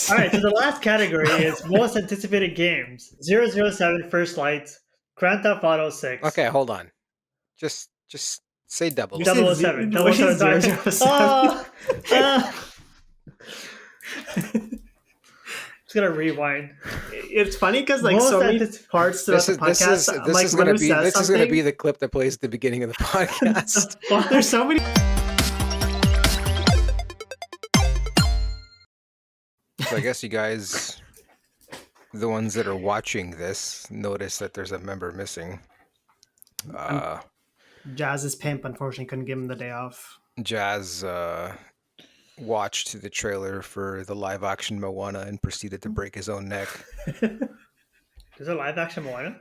All right, so the last category is most anticipated games. 007 First Light, Grand Theft Auto 6, Okay, hold on. Just say double You O said 007, what is 007, sorry. 007? Just gonna rewind. It's funny because like Most so many anticipated. parts throughout the podcast, this like is gonna Manu be says something. the clip that plays at the beginning of the podcast. The fuck? There's so many. So I guess you guys, the ones that are watching this, notice that there's a member missing. Jazz's pimp unfortunately couldn't give him the day off. Jazz watched the trailer for the live action Moana and proceeded to break his own neck. There's a live action Moana?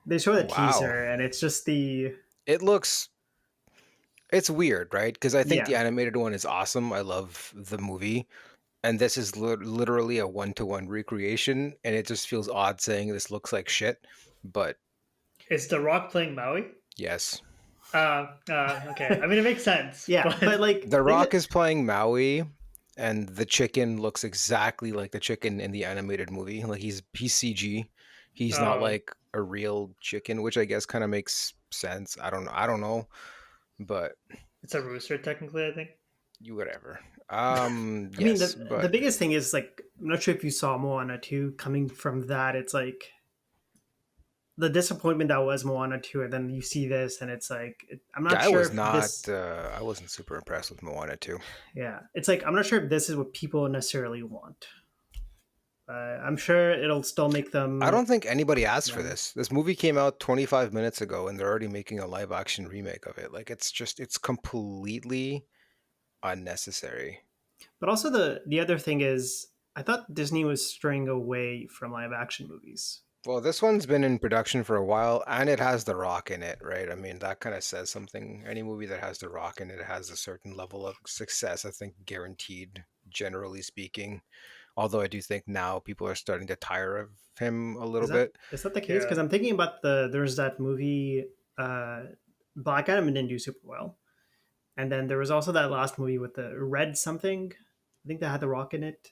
They show the Wow. teaser and it's just the It's weird, right? Because I think the Yeah. animated one is awesome. I love the movie. And this is literally a one-to-one recreation, and it just feels odd saying this looks like shit. But Is The Rock playing Maui? yes, Okay. I mean, it makes sense. yeah, but like The Rock is playing Maui, and the chicken looks exactly like the chicken in the animated movie. Like he's CG. He's not Oh. like a real chicken, which I guess kind of makes sense. I don't know, but It's a rooster, technically, I think. you whatever. I mean Yes, the but biggest thing is like I'm not sure if you saw Moana 2 coming from that. It's like the disappointment that was Moana 2, and then you see this and it's like I'm not yeah, sure if this I wasn't super impressed with Moana 2. yeah. It's like I'm not sure if this is what people necessarily want. I'm sure it'll still make them I don't think anybody asked for Yeah. this. This movie came out 25 minutes ago and they're already making a live action remake of it. Like it's completely unnecessary. But also the other thing is I thought Disney was straying away from live action movies. Well, this one's been in production for a while and it has The Rock in it, right? I mean, that kind of says something. Any movie that has The Rock in it has a certain level of success, I think, guaranteed, generally speaking. Although I do think now people are starting to tire of him a little bit. Is that the case? Yeah. Because I'm thinking about there's that movie Black Adam didn't do super well. And then there was also that last movie with the red something. I think that had The Rock in it.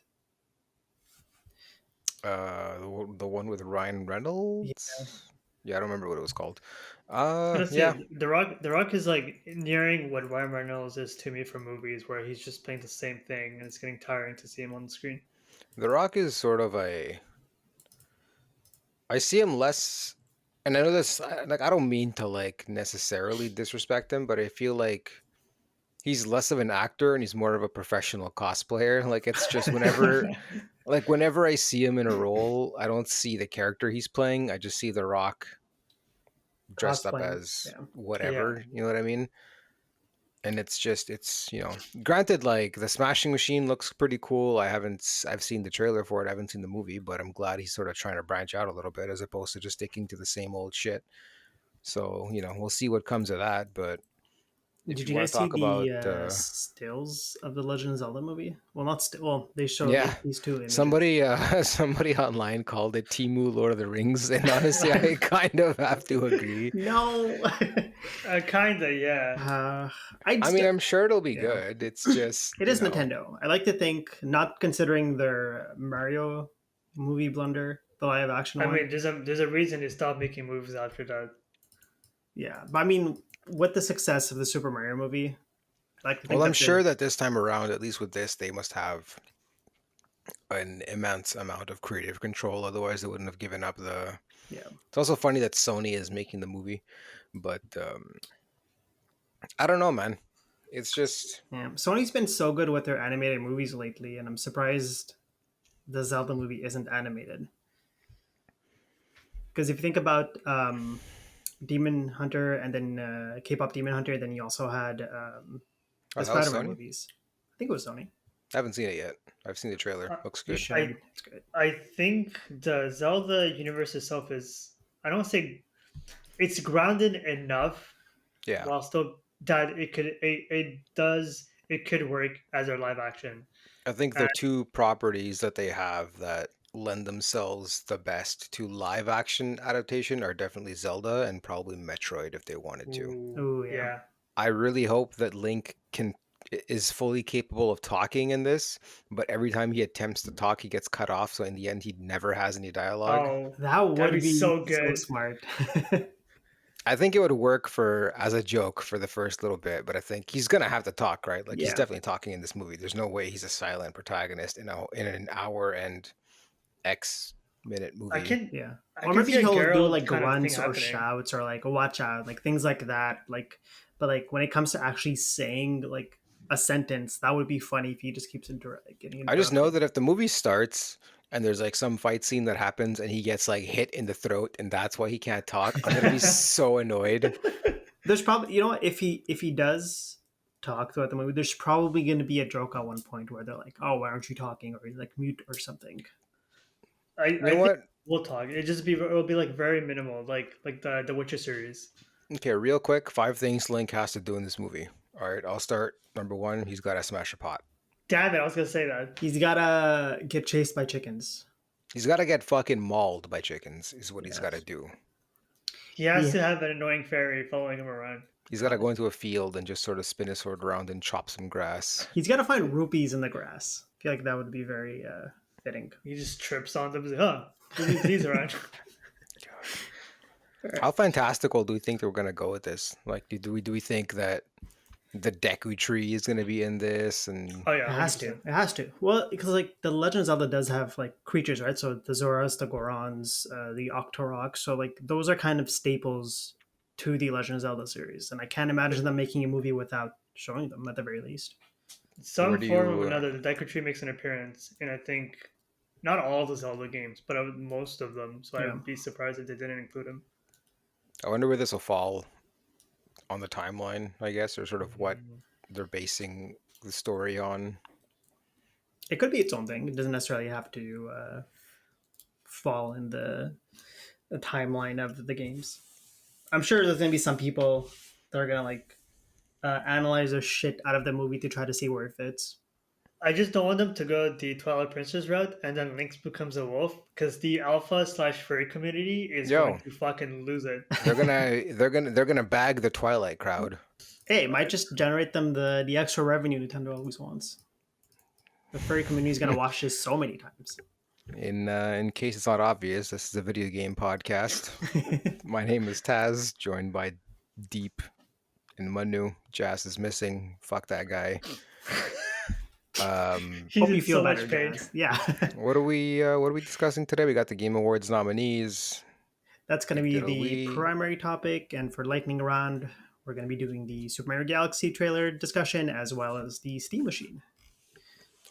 The one with Ryan Reynolds? Yeah, I don't remember what it was called. Honestly, Yeah. The Rock is like nearing what Ryan Reynolds is to me for movies, where he's just playing the same thing, and it's getting tiring to see him on the screen. The Rock is sort of I see him less, and I know this, like, I don't mean to, like, necessarily disrespect him, but I feel like he's less of an actor and he's more of a professional cosplayer. Like, it's just whenever I see him in a role, I don't see the character he's playing. I just see The Rock dressed up Cosplaying, as yeah. whatever, you know what I mean? And it's granted, like, the Smashing Machine looks pretty cool. I've seen the trailer for it. I haven't seen the movie, but I'm glad he's sort of trying to branch out a little bit as opposed to just sticking to the same old shit. So, we'll see what comes of that. But if Did you you want guys to see talk about, the stills of the Legend of Zelda movie? Well, not well. They showed yeah, these two images. somebody online called it Timu Lord of the Rings, and honestly, I kind of have to agree. No. Kinda, yeah. I mean, I'm sure it'll be Yeah. good. It's just It is Nintendo. I like to think, not considering their Mario movie blunder, the live action I one. mean, there's a reason they stopped making movies after that. Yeah, but I mean, with the success of the Super Mario movie, I like to think Well, I'm that sure that this time around, at least with this, they must have an immense amount of creative control. Otherwise, they wouldn't have given up the. Yeah. It's also funny that Sony is making the movie, but I don't know, man. It's just Yeah, Sony's been so good with their animated movies lately, and I'm surprised the Zelda movie isn't animated. Because if you think about Demon Hunter and then K-pop Demon Hunter, then you also had the that was Spider-Man Sony? movies. I think it was Sony. I haven't seen it yet. I've seen the trailer. Looks You good. should. It's good. I think the Zelda universe itself is, I don't say it's grounded enough, Yeah, while still that it could work as a live action. I think the two properties that they have that lend themselves the best to live action adaptation are definitely Zelda and probably Metroid if they wanted to. Ooh, Oh yeah. yeah. I really hope that Link can is fully capable of talking in this, but every time he attempts to talk, he gets cut off. So in the end, he never has any dialogue. Oh, That that'd be would be so so good. smart. I think it would work for as a joke for the first little bit, but I think he's gonna have to talk, right? Like he's Yeah. definitely talking in this movie. There's no way he's a silent protagonist in an hour and X minute I movie. can Yeah. I Or can maybe see a he'll do Geralt like kind of thing grunts or happening. shouts or like watch out, like things like that. Like, but like when it comes to actually saying like a sentence, that would be funny if he just keeps getting I just know interrupted. that if the movie starts and there's like some fight scene that happens and he gets like hit in the throat and that's why he can't talk, I'm gonna be so annoyed. There's probably, you know what, if he does talk throughout the movie, there's probably going to be a joke at one point where they're like, "Oh, why aren't you talking?" or like mute or something. You I know think what? we'll talk. It'll be like very minimal, like the Witcher series. Okay, real quick, 5 things Link has to do in this movie. All right, I'll start. Number one, he's got to smash a pot. Damn it, I was gonna say that. He's gotta get chased by chickens. He's got to get fucking mauled by chickens, is what he's got to Yes. do. He has He, to have an annoying fairy following him around. He's got to go into a field and just sort of spin his sword around and chop some grass. he's gotta find rupees in the grass. I feel like that would be very fitting. He just trips on them. He's like, huh? Who leaves these around? How fantastical do we think we're gonna go with this? Like, do we think that the Deku tree is gonna be in this? And Oh It yeah, has 100%. to. It has to. Well, because like the Legend of Zelda does have like creatures, right? So the Zoras, the Gorons, the Octorok. So like those are kind of staples to the Legend of Zelda series, and I can't imagine them making a movie without showing them at the very least. where Some do form or you? another, the Deku Tree makes an appearance, and I think not all the Zelda games, but most of them. So Yeah. I'd be surprised if they didn't include him. I wonder where this will fall on the timeline. I guess, or sort of what they're basing the story on. It could be its own thing. It doesn't necessarily have to fall in the timeline of the games. I'm sure there's gonna be some people that are gonna like analyze the shit out of the movie to try to see where it fits. I just don't want them to go the Twilight Princess route, and then Lynx becomes a wolf, because the alpha slash furry community is going Yo, to fucking lose it. they're gonna bag the Twilight crowd. Hey, it might just generate them the extra revenue Nintendo always wants. The furry community is gonna watch this so many times. In case it's not obvious, this is a video game podcast. My name is Taz, joined by Deep and Manu. Jazz is missing. Fuck that guy. He's Hope you in feel so better, much pain. Jazz. Yeah, What are we discussing today? We got the Game Awards nominees. that's gonna be the Diddly. primary topic. And for lightning round, we're gonna be doing the Super Mario Galaxy trailer discussion as well as the Steam Machine.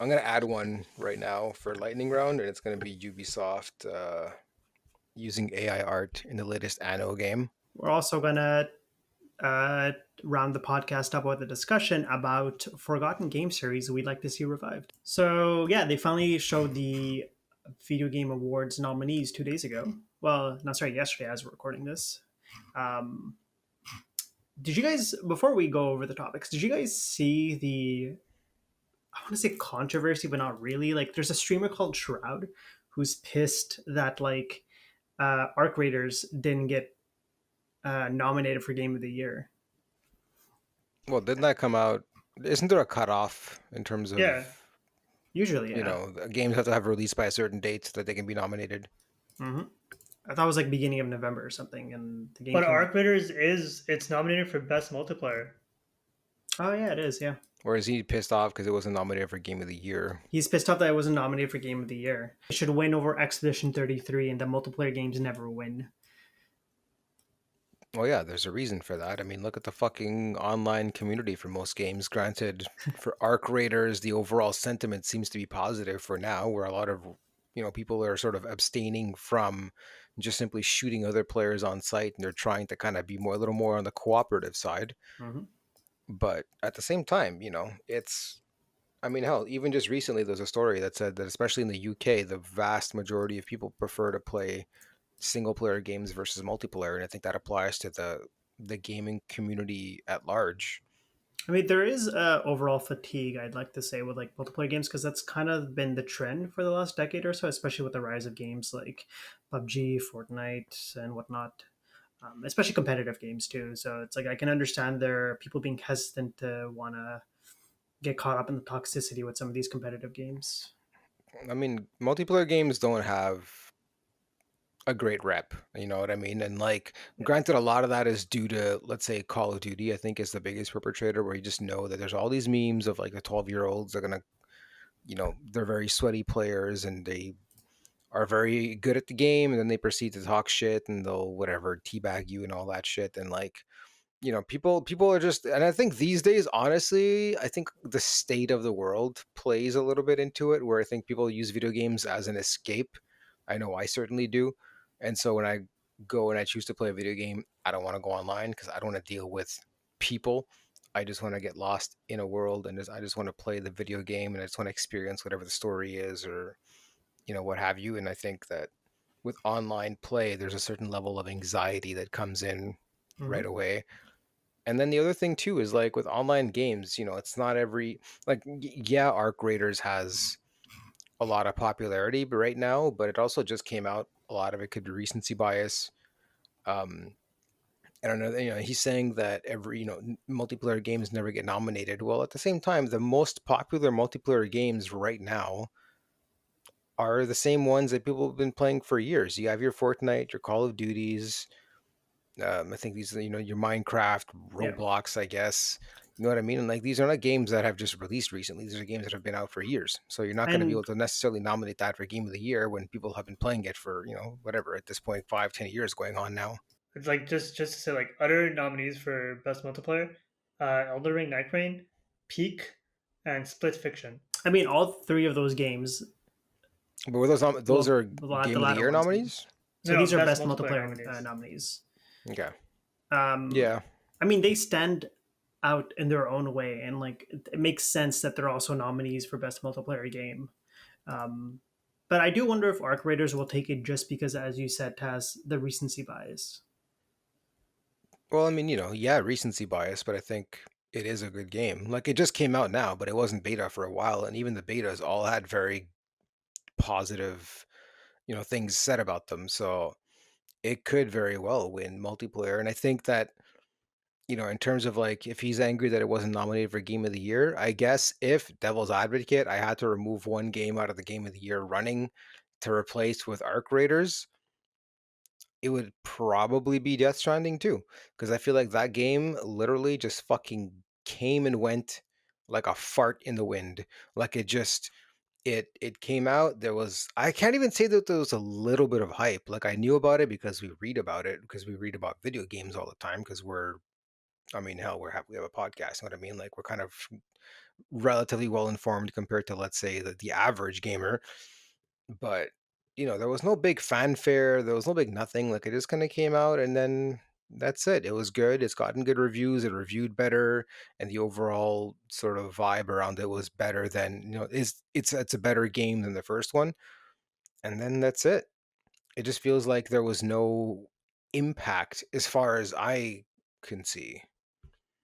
I'm gonna add one right now for lightning round, and it's gonna be Ubisoft using AI art in the latest Anno game. We're also gonna round the podcast up with a discussion about forgotten game series we'd like to see revived. So yeah, they finally showed the Video Game Awards nominees 2 days ago. Well, not sorry, yesterday as we're recording this. Um, did you guys, before we go over the topics, did you guys see the, I want to say controversy, but not really. Like, there's a streamer called Shroud who's pissed that like Arc Raiders didn't get nominated for Game of the Year. Well, didn't that come out? Isn't there a cutoff in terms of Yeah. Usually, yeah. you know, games have to have released by a certain date so that they can be nominated? Mm-hmm. I thought it was like beginning of November or something, and the game. But came out. Arc Raiders it's nominated for best multiplayer. Oh yeah, it is. Yeah, Or is he pissed off because it wasn't nominated for Game of the Year? he's pissed off that it wasn't nominated for Game of the Year. It should win over Expedition 33, and the multiplayer games never win. Well, yeah, there's a reason for that. I mean, look at the fucking online community for most games. Granted, for Arc Raiders, the overall sentiment seems to be positive for now, where a lot of people are sort of abstaining from just simply shooting other players on site, and they're trying to kind of be a little more on the cooperative side. Mm-hmm. But at the same time, it's. I mean, hell, even just recently, there's a story that said that especially in the UK, the vast majority of people prefer to play single player games versus multiplayer, and I think that applies to the gaming community at large. I mean, there is overall fatigue, I'd like to say, with like multiplayer games, because that's kind of been the trend for the last decade or so, especially with the rise of games like PUBG, Fortnite, and whatnot. Especially competitive games too. So it's like I can understand there are people being hesitant to want to get caught up in the toxicity with some of these competitive games. I mean, multiplayer games don't have a great rep, you know what I mean? And like, Yeah. granted, a lot of that is due to, let's say, Call of Duty, I think is the biggest perpetrator, where you just know that there's all these memes of like the 12-year-olds are gonna, they're very sweaty players and they are very good at the game, and then they proceed to talk shit and they'll whatever teabag you and all that shit. And like, people are just, and I think these days, honestly, I think the state of the world plays a little bit into it, where I think people use video games as an escape. I know I certainly do. And so when I go and I choose to play a video game, I don't want to go online because I don't want to deal with people. I just want to get lost in a world, and I just want to play the video game, and I just want to experience whatever the story is, or what have you. And I think that with online play, there's a certain level of anxiety that comes in Hmm. right away. And then the other thing too is like with online games, it's not every, like, yeah, Arc Raiders has a lot of popularity but right now, but it also just came out. A lot of it could be recency bias. Um, I don't know. He's saying that every multiplayer games never get nominated. Well, at the same time, the most popular multiplayer games right now are the same ones that people have been playing for years. You have your Fortnite, your Call of Duties. I think these are, your Minecraft, Yeah. Roblox, I guess. You know what I mean? And like these are not games that have just released recently. These are games that have been out for years. So you're not going to be able And to necessarily nominate that for Game of the Year when people have been playing it for, whatever, at this point, 5, 10 years going on now. It's like just to say like other nominees for best multiplayer: Elden Ring, Night Rain, Peak, and Split Fiction. I mean, all three of those games, But were those well, are the Game of the latter Year ones, I mean. nominees? So No, these are best best multiplayer multiplayer nominees. nominees. Okay. Um, Yeah. I mean, they stand out in their own way, and like it makes sense that they're also nominees for best multiplayer game. Um, but I do wonder if Arc Raiders will take it just because, as you said, Taz, the recency bias. Well, I mean, yeah, recency bias, but I think it is a good game. Like it just came out now, but it wasn't beta for a while, and even the betas all had very positive, things said about them. So it could very well win multiplayer. And I think that, in terms of like if he's angry that it wasn't nominated for Game of the Year, I guess if Devil's Advocate, I had to remove one game out of the Game of the Year running to replace with Arc Raiders, it would probably be Death Stranding too. Because I feel like that game literally just fucking came and went like a fart in the wind. Like it came out, there was, I can't even say that there was a little bit of hype. Like I knew about it because we read about it, because we read about video games all the time, because I mean, hell, we have a podcast, you know what I mean? Like we're kind of relatively well informed compared to, let's say, the average gamer. But there was no big fanfare, there was no big nothing. Like it just kind of came out, and then that's it. It was good. It's gotten good reviews. It reviewed better, and the overall sort of vibe around it was better than it's a better game than the first one. And then that's it. It just feels like there was no impact as far as I can see.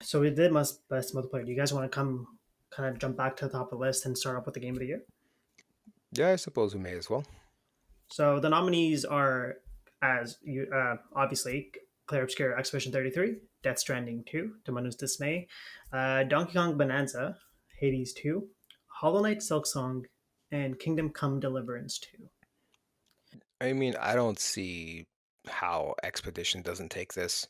So we did must best multiplayer. Do you guys want to come kind of jump back to the top of the list and start off with the game of the year? Yeah, I suppose we may as well. So the nominees are, as you obviously, Claire Obscure Expedition 33, Death Stranding 2, To Manu's Dismay, Donkey Kong Bonanza, Hades 2, Hollow Knight Silksong, and Kingdom Come Deliverance 2. I mean, I don't see how Expedition doesn't take this.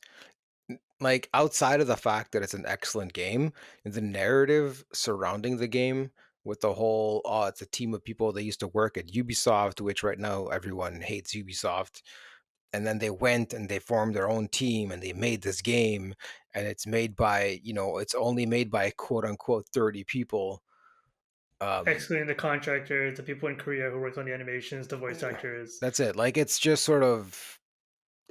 Like outside of the fact that it's an excellent game, the narrative surrounding the game, with the whole it's a team of people that used to work at Ubisoft, which right now everyone hates Ubisoft, and then they went and they formed their own team and they made this game, and it's made by, it's only made by quote unquote 30 people. um Excluding the contractors, the people in Korea who worked on the animations, the voice actors. that's it. Like it's just sort of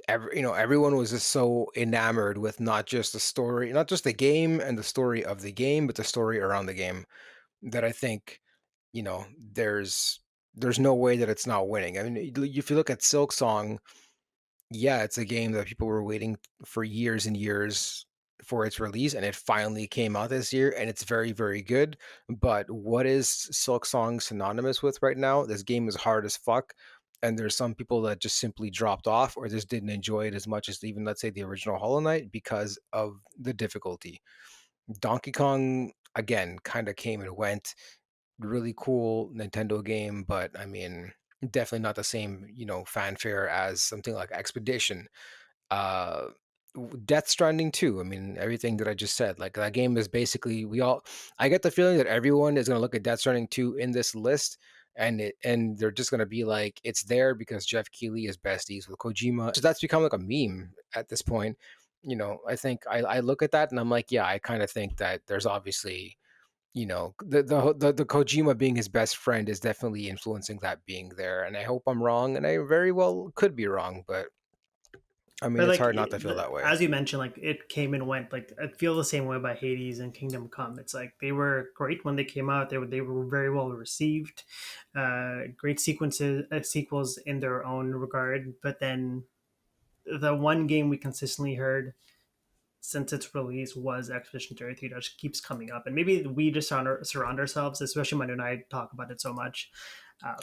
everyone was just so enamored with not just the story, not just the game and the story of the game, but the story around the game, that I think, there's no way that it's not winning. I mean, if you look at Silk Song, yeah, it's a game that people were waiting for years and years for its release, and it finally came out this year, and it's very, very good. But what is Silk Song synonymous with right now? This game is hard as fuck, and there's some people that just simply dropped off or just didn't enjoy it as much as even, let's say, the original Hollow Knight because of the difficulty. Donkey Kong, again, kind of came and went. Really cool Nintendo game, but I mean, definitely not the same, fanfare as something like Expedition. uh Death Stranding too. I mean, everything that I just said, like that game is basically, I get the feeling that everyone is going to look at Death Stranding 2 in this list, and they're just going to be like, it's there because Jeff Keighley is besties with Kojima. So that's become like a meme at this point. I think I look at that and I'm like, yeah, I kind of think that there's obviously, the Kojima being his best friend is definitely influencing that being there. And I hope I'm wrong, and I very well could be wrong, but I mean, But it's like hard not to feel that way. as you mentioned, like it came and went. Like I feel the same way about Hades and Kingdom Come. It's like they were great when they came out. They were very well received, great sequels in their own regard. But then the one game we consistently heard since its release was Expedition 33 that just keeps coming up. And maybe we just surround ourselves, especially Manu and I talk about it so much.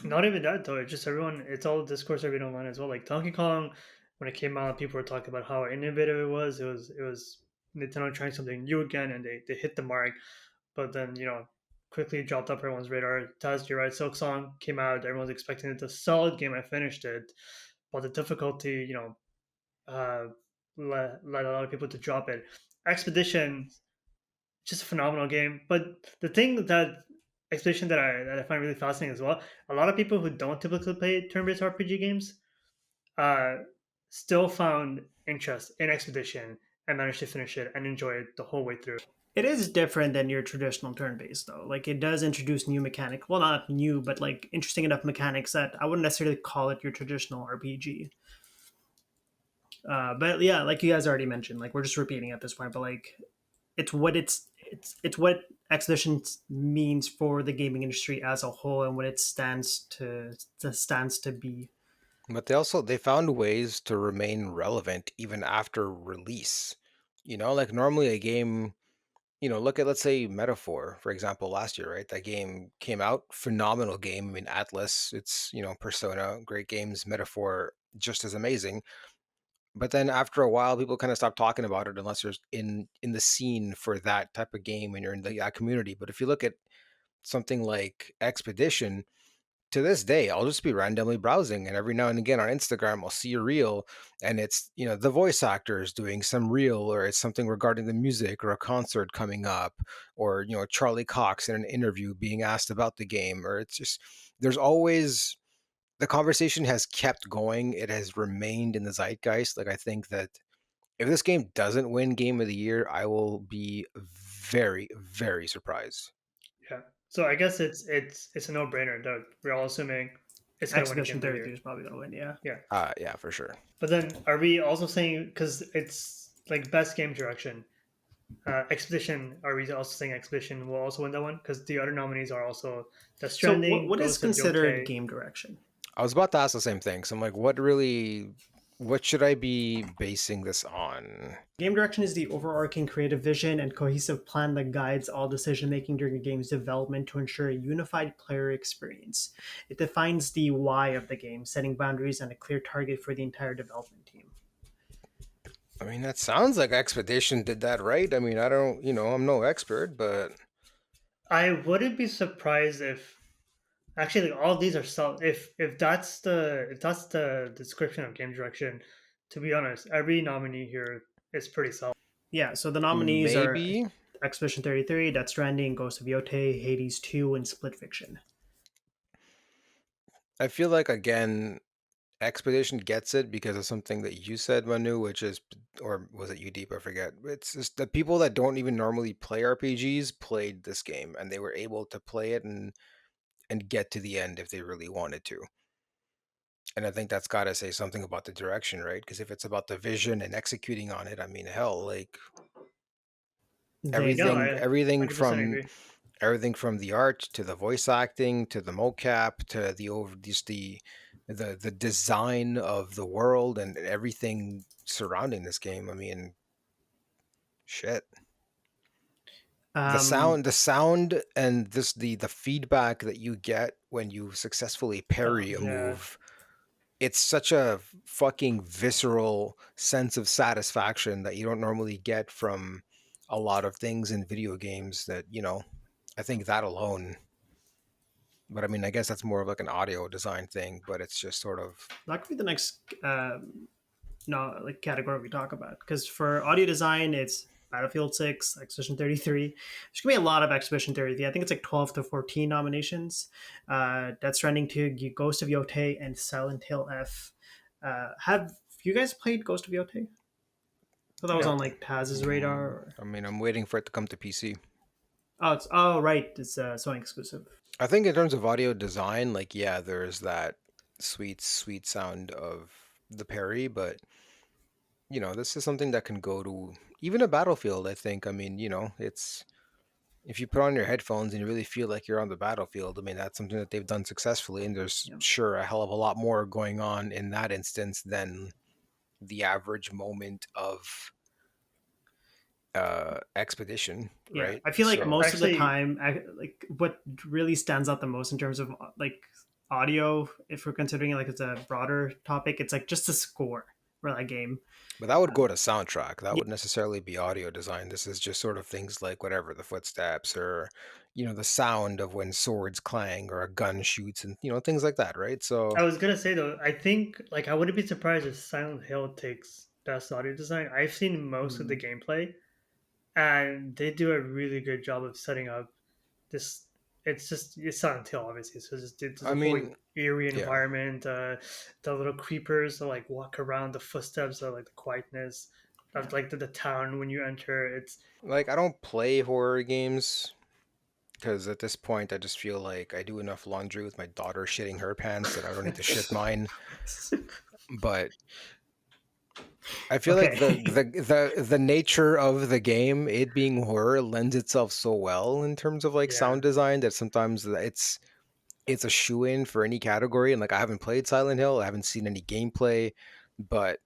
Not even that though. It's just everyone. It's all discourse everyone online as well. Like Donkey Kong, when it came out, people were talking about how innovative it was. It was Nintendo trying something new again, and they hit the mark. But then quickly dropped off everyone's radar. Taz, you're right. Silk Song came out. Everyone's expecting it. A solid game. I finished it, but the difficulty, uh, led a lot of people to drop it. Expedition, just a phenomenal game. But the thing that Expedition that I find really fascinating as well, a lot of people who don't typically play turn-based RPG games, uh, still found interest in Expedition and managed to finish it and enjoy it the whole way through. It is different than your traditional turn-based though. Like it does introduce new mechanic. Well, not new, but like interesting enough mechanics that I wouldn't necessarily call it your traditional RPG. But yeah, like you guys already mentioned, like we're just repeating at this point. But like it's what Expedition means for the gaming industry as a whole and what it stands to be. But they found ways to remain relevant even after release. Like normally a game, look at, let's say, Metaphor, for example, last year, right? That game came out, phenomenal game. I mean, Atlas, it's, Persona, great games, Metaphor, just as amazing. But then after a while, people kind of stop talking about it unless you're in the scene for that type of game and you're in that community. But if you look at something like Expedition, to this day, I'll just be randomly browsing, and every now and again on Instagram, I'll see a reel, and it's, the voice actors doing some reel, or it's something regarding the music or a concert coming up, or, Charlie Cox in an interview being asked about the game, or it's just, there's always, the conversation has kept going. It has remained in the zeitgeist. Like, I think that if this game doesn't win Game of the Year, I will be very, very surprised. Yeah. So I guess it's a no-brainer. That we're all assuming it's going to win a Game Expedition of the 33 Year. is probably gonna win. Yeah. Yeah. Yeah, for sure. But then are we also saying, because it's like best game direction, Expedition, are we also saying Expedition will also win that one? Because the other nominees are also Death So Stranding, what is Ghost of considered Yotei. game direction? I was about to ask the same thing. So I'm like, what should I be basing this on? Game direction is the overarching creative vision and cohesive plan that guides all decision making during a game's development to ensure a unified player experience. It defines the why of the game, setting boundaries and a clear target for the entire development team. I mean, that sounds like Expedition did that right. I mean, I don't, I'm no expert, but I wouldn't be surprised if actually like, all these are if that's the description of game direction. To be honest, every nominee here is pretty solid. Yeah, so the nominees are maybe. Expedition 33, Death Stranding, Ghost of Yotei, Hades 2, and Split Fiction. I feel like, again, Expedition gets it because of something that you said, Manu, which is, or was it you, Deep? I forget. It's just the people that don't even normally play RPGs played this game, and they were able to play it and get to the end if they really wanted to. And I think that's got to say something about the direction, right? Because if it's about the vision and executing on it, I mean, hell, like They No, did. everything, I everything 100% from agree. everything from the art to the voice acting to the mocap to the over just the design of the world and everything surrounding this game. I mean, shit. The Um, sound, and the feedback that you get when you successfully Oh parry a yeah, move, it's such a fucking visceral sense of satisfaction that you don't normally get from a lot of things in video games that, I think that alone. But I mean, I guess that's more of like an audio design thing, but it's just sort of. That could be the next no like category we talk about, because for audio design it's Battlefield 6, Expedition 33. There's gonna be a lot of Expedition 33. I think it's like 12 to 14 nominations. Death Stranding 2, Ghost of Yotei, and Silent Hill F. Have you guys played Ghost of Yotei? So that was No. on like Taz's radar. Or... I mean, I'm waiting for it to come to PC. Oh right, it's Sony exclusive. I think in terms of audio design, like, yeah, there's that sweet, sweet sound of the parry, but this is something that can go to even a Battlefield, I think. I mean, it's if you put on your headphones and you really feel like you're on the battlefield, I mean, that's something that they've done successfully, and there's Yeah. sure a hell of a lot more going on in that instance than the average moment of expedition, Yeah, right? I feel like So most of the Actually, time, like what really stands out the most in terms of like audio, if we're considering it like it's a broader topic, it's like just the score for that game. but that would go to soundtrack. That Yeah, would necessarily be audio design. This is just sort of things like whatever the footsteps or, the sound of when swords clang or a gun shoots and, things like that, right? So, I was gonna say though, I think like I wouldn't be surprised if Silent Hill takes best audio design. I've seen most of the mm, gameplay, and they do a really good job of setting up this. It's Silent Hill, obviously, so there's I a whole mean, eerie yeah, environment. The little creepers that like walk around, the footsteps, like the quietness yeah. of like the town when you enter. It's like I don't play horror games because at this point I just feel like I do enough laundry with my daughter shitting her pants that I don't need to shit mine. But I feel like the Okay. the nature of the game, it being horror, lends itself so well in terms of like yeah. sound design that sometimes it's a shoe in for any category. And like I haven't played Silent Hill, I haven't seen any gameplay, but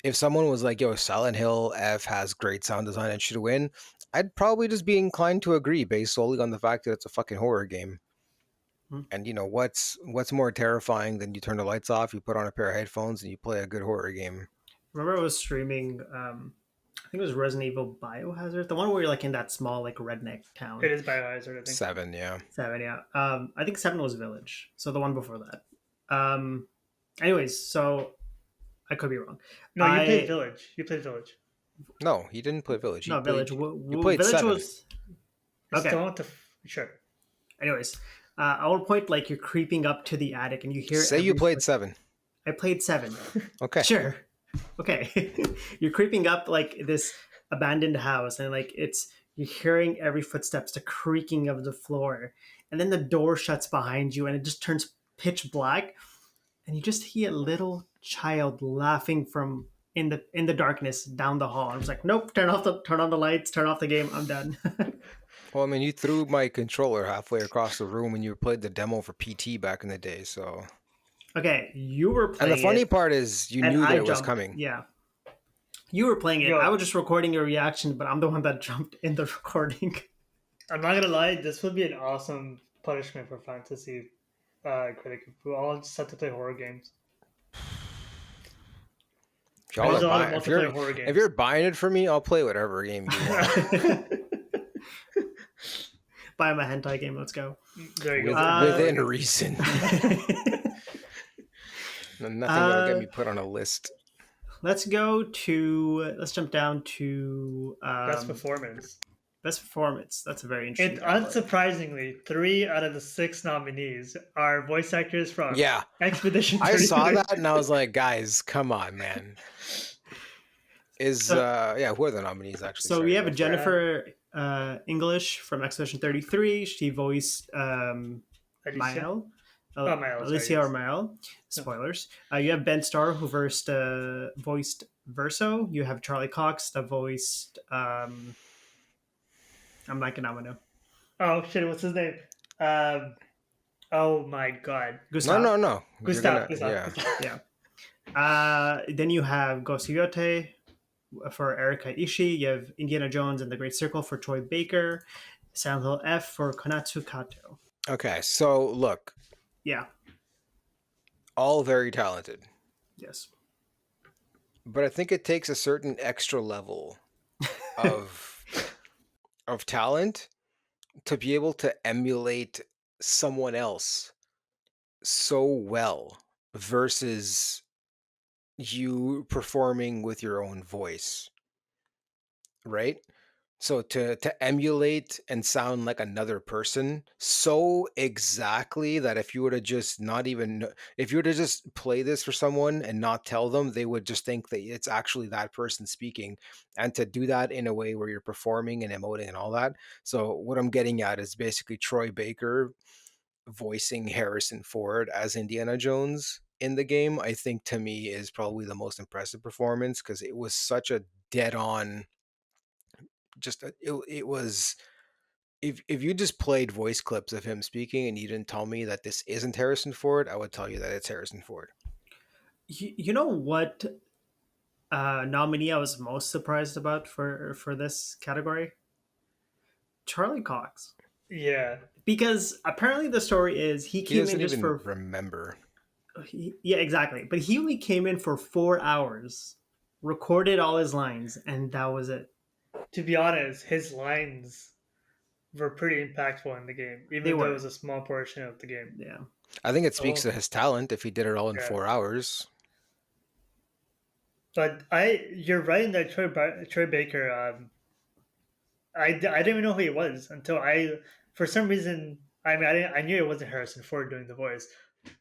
if someone was like, "Yo, Silent Hill F has great sound design and should win," I'd probably just be inclined to agree based solely on the fact that it's a fucking horror game. Hmm. And what's more terrifying than you turn the lights off, you put on a pair of headphones, and you play a good horror game? Remember, I was streaming. I think it was Resident Evil Biohazard, the one where you're like in that small like redneck town. It is Biohazard, I think. 7, yeah. 7, yeah. I think 7 was Village, so the one before that. Anyways, so I could be wrong. No, you played I Village. You played Village. No, he didn't play Village. No, Village. You played Village 7. was It's the okay. one with the sure. Anyways, I will point like you're creeping up to the attic and you hear Say you every played foot. 7. I played 7. Okay. Sure. Okay. You're creeping up like this abandoned house and like you're hearing every footsteps, the creaking of the floor, and then the door shuts behind you and it just turns pitch black, and you just hear a little child laughing from in the darkness down the hall. I was like, nope, turn on the lights, turn off the game, I'm done. Well, I mean, you threw my controller halfway across the room when you played the demo for PT back in the day, so. Okay, you were And the playing funny it part is you and knew that I it was jumped. coming. Yeah. You were playing it. I Yo, was just recording your reaction, but I'm the one that jumped in the recording. I'm not gonna lie. This would be an awesome punishment for fantasy critic if we all just had to play horror games. If y'all There's are a lot of buying, multiplayer horror if games. you're buying it for me, I'll play whatever game you want. Buy him a hentai game. Let's go. There you go. Within reason. Nothing that'll get me put on a list. Let's jump down to Best performance. best performance. That's a very interesting It category. unsurprisingly, 3 out of the 6 nominees are voice actors from Yeah. Expedition I 33. saw that and I was like, guys, come on, man. Who are the nominees actually? So Sorry, we have go for it. Jennifer English from Expedition 33. She voiced Alicia? Mael. Mael, sorry, Alicia yes. or Mael. Spoilers. You have Ben Starr who voiced Verso. You have Charlie Cox that voiced. I'm blanking out now. Oh shit! What's his name? Oh my god. Gustav. No. Gustav. Yeah. Yeah. Then you have Ghost of Yotei for Erika Ishii. You have Indiana Jones and the Great Circle for Troy Baker. Silent Hill F for Konatsu Kato. Okay, so look, Yeah. all very talented, Yes. but I think it takes a certain extra level of of talent to be able to emulate someone else so well versus you performing with your own voice, right? So to emulate and sound like another person so exactly that if you were to just not even if you were to just play this for someone and not tell them, they would just think that it's actually that person speaking, and to do that in a way where you're performing and emoting and all that. So what I'm getting at is basically Troy Baker voicing Harrison Ford as Indiana Jones in the game. I think to me is probably the most impressive performance because it was such a dead on it was if you just played voice clips of him speaking and you didn't tell me that this isn't Harrison Ford, I would tell you that it's Harrison Ford. You know what nominee I was most surprised about for this category? Charlie Cox. Yeah. Because apparently the story is he He came in doesn't just even for remember. yeah, exactly. But he only came in for 4 hours, recorded all his lines, and that was it. To be honest, his lines were pretty impactful in the game, They even though it were. was a small portion of the game. Yeah. I think it speaks So to his talent if he did it all in yeah, 4 hours. but you're right in that Troy Baker. I didn't even know who he was until for some reason, I mean, I knew it wasn't Harrison Ford doing the voice,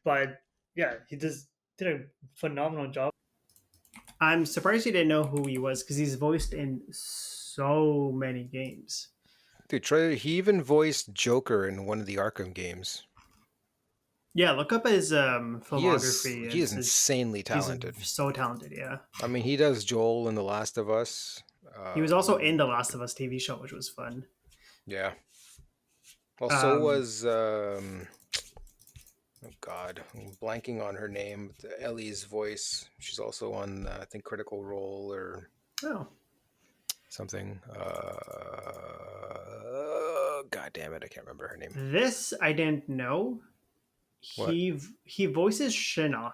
but yeah, he just did a phenomenal job. I'm surprised you didn't know who he was because he's voiced in so many games. Dude, Troy, he even voiced Joker in one of the Arkham games. Yeah, look up his filmography. He is It's insanely he's talented. so talented. Yeah, I mean, he does Joel in The Last of Us. he was also in the Last of Us TV show, which was fun. Yeah. Well, so Um, was oh God, I'm blanking on her name. Ellie's voice. She's also on I think Critical Role or oh, something. God damn it, I can't remember her name. this I didn't know. What? He voices Shinnok.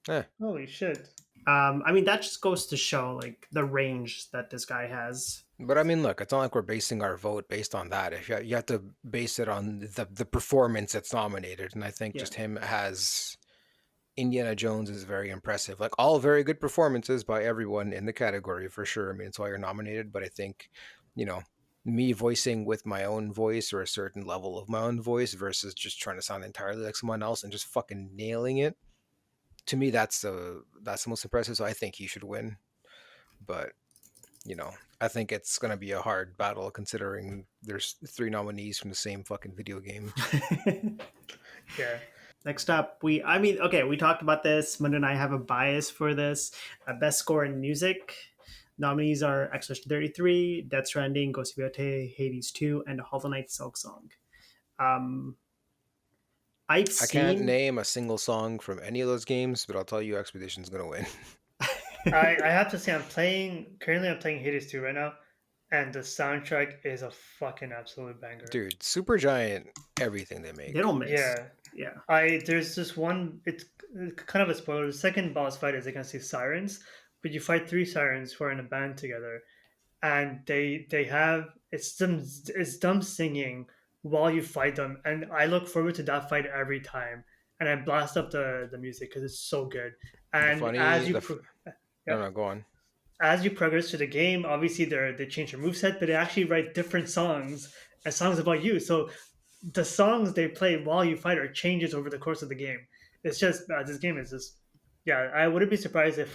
Eh. Holy shit! I mean that just goes to show like the range that this guy has. But I mean, look, it's not like we're basing our vote based on that. If you have to base it on the performance that's nominated, and I think Yeah. just him as Indiana Jones is very impressive. Like all very good performances by everyone in the category for sure. I mean, it's why you're nominated. But I think, you know, me voicing with my own voice or a certain level of my own voice versus just trying to sound entirely like someone else and just fucking nailing it. To me, that's the most impressive. So I think he should win. But I think it's gonna be a hard battle considering there's three nominees from the same fucking video game. Yeah, Next up, we talked about this. Munda and I have a bias for this. Best score in music. Nominees are Exorcist 33, Death Stranding, Ghost of Yotei, Hades 2, and Hollow Knight Silk Song. Um, I've I can't seen. name a single song from any of those games, but I'll tell you, Expedition's gonna win. I have to say I'm playing Hades 2 right now, and the soundtrack is a fucking absolute banger. Dude, Supergiant, everything they They make. don't miss. Yeah, Yeah. there's this one. It's kind of a spoiler. The second boss fight is against these sirens, but you fight three sirens who are in a band together, and they have it's them singing while you fight them, and I look forward to that fight every time, and I blast up the music because it's so good. The And funny, no, yep, no, go on. as you progress through the game, obviously they change their moveset, but they actually write different songs and songs about you. So the songs they play while you fight are changes over the course of the game. It's just this game is just yeah. I wouldn't be surprised if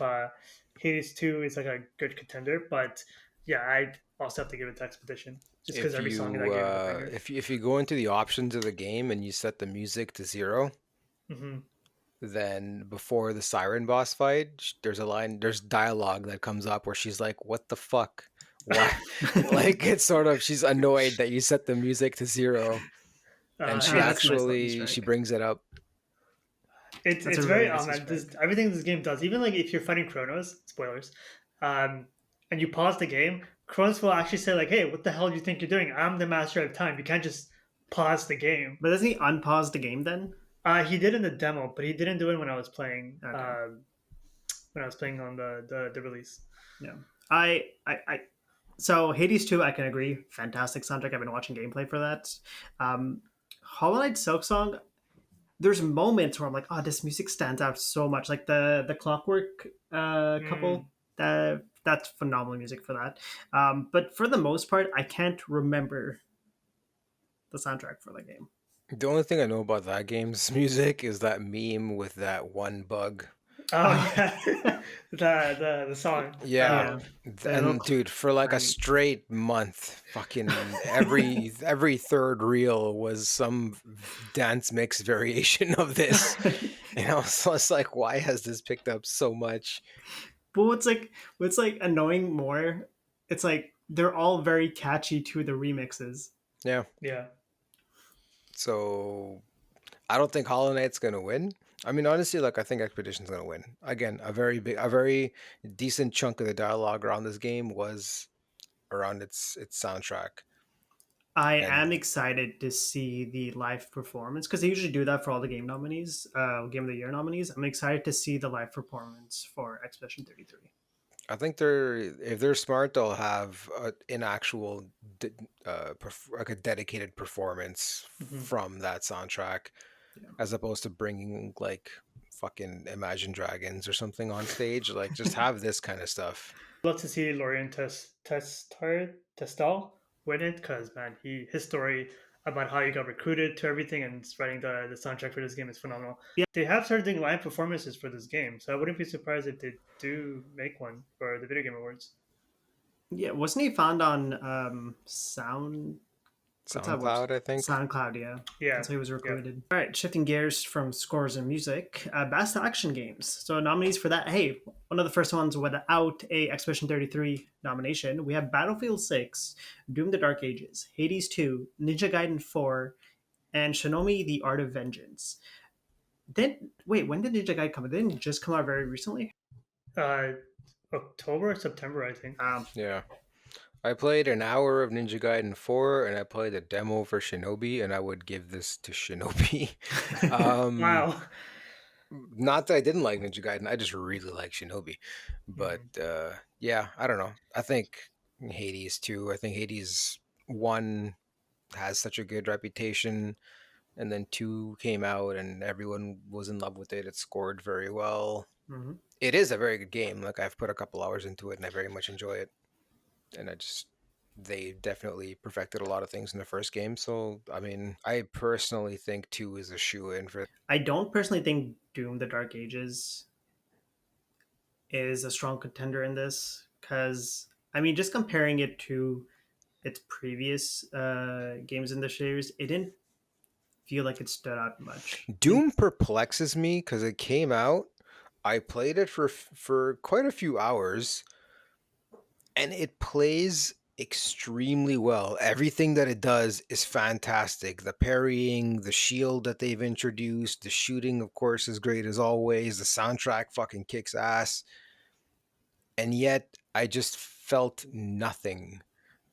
Hades 2 is like a good contender, but yeah, I'd also have to give it to Expedition just because If every song in that game is a banger. if you go into the options of the game and you set the music to 0, Hmm. then before the siren boss fight, there's dialogue that comes up where she's like, "What the fuck? Why?" Like it's sort of she's annoyed that you set the music to 0, and she That's a nice lucky actually she strike. brings it up. That's It's a really very nice man, strike. everything this game does. Even like if you're fighting Chronos, spoilers, and you pause the game, Chronos will actually say like, "Hey, what the hell do you think you're doing? I'm the master of time. You can't just pause the game." But doesn't he unpause the game then? He did in the demo, but he didn't do it when I was playing. Okay. When I was playing on the release. Yeah. I So Hades 2, I can agree. Fantastic soundtrack. I've been watching gameplay for that. Um, Hollow Knight Silk Song, there's moments where I'm like, oh, this music stands out so much. Like the Clockwork couple, Mm. that's phenomenal music for that. But for the most part, I can't remember the soundtrack for the game. The only thing I know about that game's music is that meme with that one bug. Oh Oh, yeah, the song. Yeah. yeah, the And little dude, for like a clang. straight month, fucking every third reel was some dance mix variation of this. And I was just like, why has this picked up so much? But what's like annoying more, it's like they're all very catchy to the remixes. Yeah. Yeah. So I don't think Hollow Knight's gonna win. I mean, honestly, like I think Expedition's gonna win. Again, a very decent chunk of the dialogue around this game was around its soundtrack. I am And excited to see the live performance because they usually do that for all the game nominees, Game of the Year nominees. I'm excited to see the live performance for Expedition 33. I think if they're smart, they'll have an actual like a dedicated performance Hmm. from that soundtrack, Yeah. as opposed to bringing like fucking Imagine Dragons or something on stage. Like, just have this kind of stuff. Love to see Lorien Testal win it because man, his story about how he got recruited to everything and writing the soundtrack for this game is phenomenal. Yeah, They have started doing live performances for this game, so I wouldn't be surprised if they do make one for the Video Game Awards. yeah. Wasn't he found on Sound? What's that website? SoundCloud, I think. SoundCloud, yeah. Yeah, That's how he was yeah. recruited. All right, shifting gears from scores and music, best action games. So nominees for that. Hey, one of the first ones without a Expedition 33 nomination. We have Battlefield 6, Doom: The Dark Ages, Hades 2, Ninja Gaiden 4, and Shinomi: The Art of Vengeance. Then wait, when did Ninja Gaiden come out? Didn't it just come out very recently? Uh, October or September, I think. Yeah. I played an hour of Ninja Gaiden 4 and I played a demo for Shinobi, and I would give this to Shinobi. um, Wow. Not that I didn't like Ninja Gaiden, I just really like Shinobi. But Mhm. yeah, I don't know. I think Hades too. I think Hades 1 has such a good reputation, and then 2 came out and everyone was in love with it. It scored very well. Mhm. It is a very good game. Like, I've put a couple hours into it and I very much enjoy it. And they definitely perfected a lot of things in the first game. So, I mean, I personally think 2 is a shoe in for. I don't personally think Doom: The Dark Ages is a strong contender in this because I mean, just comparing it to its previous games in the series, it didn't feel like it stood out much. Doom perplexes me because it came out. I played it for quite a few hours, and it plays extremely well. Everything that it does is fantastic. The parrying, the shield that they've introduced, the shooting, of course, is great as always. The soundtrack fucking kicks ass. And yet I just felt nothing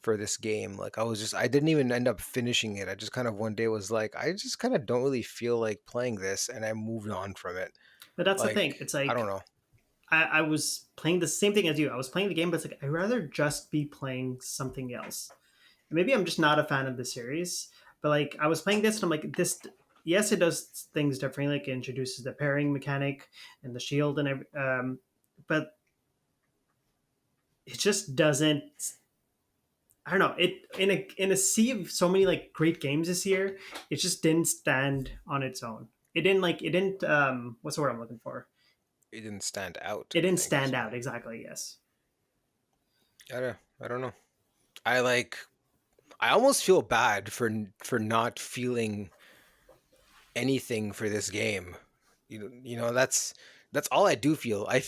for this game. Like, I didn't even end up finishing it. I just kind of one day was like, I just kind of don't really feel like playing this, and I moved on from it. But that's the Like, thing. It's I don't like know. I was playing the same thing as you. I was playing the game, but it's like I'd rather just be playing something else. And maybe I'm just not a fan of the series, but like I was playing this and I'm like, this. Yes, it does things differently. Like it introduces the pairing mechanic and the shield and but it just doesn't. I don't know. It in a sea of so many like great games this year, it just didn't stand on its own. It didn't what's the word I'm looking for? It didn't stand out, It I didn't think. stand out exactly, yes. I don't know. I like I almost feel bad for not feeling anything for this game. That's all I do feel. I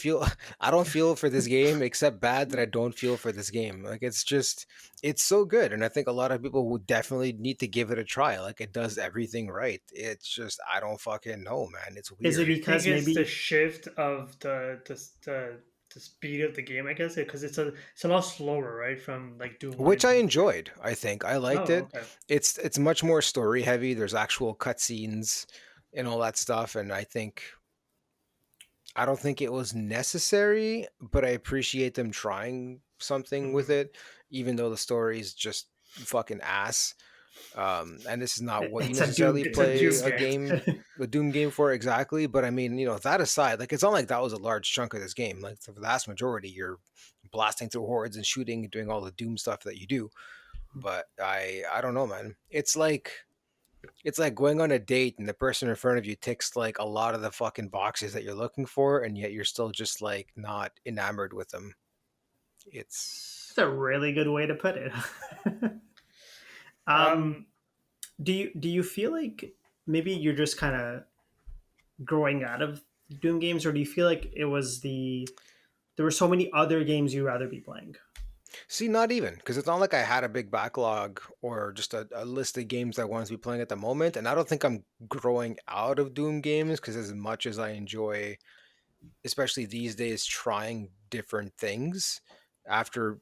don't feel for this game except bad that I don't feel for this game. Like, it's so good, and I think a lot of people would definitely need to give it a try. Like, it does everything right. It's just I don't fucking know, man. It's Is it Do weird. you think because it's the maybe shift of the speed of the game? I guess because it's a lot slower, right? From like Doom One Which and I Doom Two. enjoyed. I think I liked Oh, it. okay. It's much more story heavy. There's actual cutscenes and all that stuff, and I don't think it was necessary, but I appreciate them trying something with Mhm. it, even though the story is just fucking ass. And this is not what you It's a Doom necessarily It's a game. play Doom It's, a game. game, a Doom game for exactly. But I mean, that aside, like it's not like that was a large chunk of this game. Like the vast majority, you're blasting through hordes and shooting and doing all the Doom stuff that you do. But I don't know, man. It's like going on a date and the person in front of you ticks like a lot of the fucking boxes that you're looking for, and yet you're still just like not enamored with them. it's It's a really good way to put it. um, Um, do you feel like maybe you're just kind of growing out of Doom games, or do you feel like it was there were so many other games you'd rather be playing? See, not even because it's not like I had a big backlog or just a list of games that I wanted to be playing at the moment, and I don't think I'm growing out of Doom games because as much as I enjoy, especially these days, trying different things after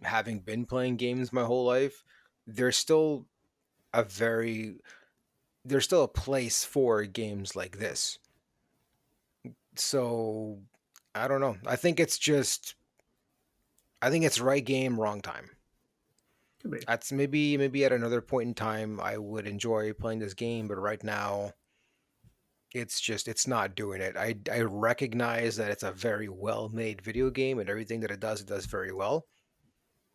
having been playing games my whole life, there's still a very there's still a place for games like this. So I don't know. I think it's right game, wrong time. Could be. That's maybe at another point in time I would enjoy playing this game, but right now it's not doing it. I recognize that it's a very well made video game and everything that it does very well.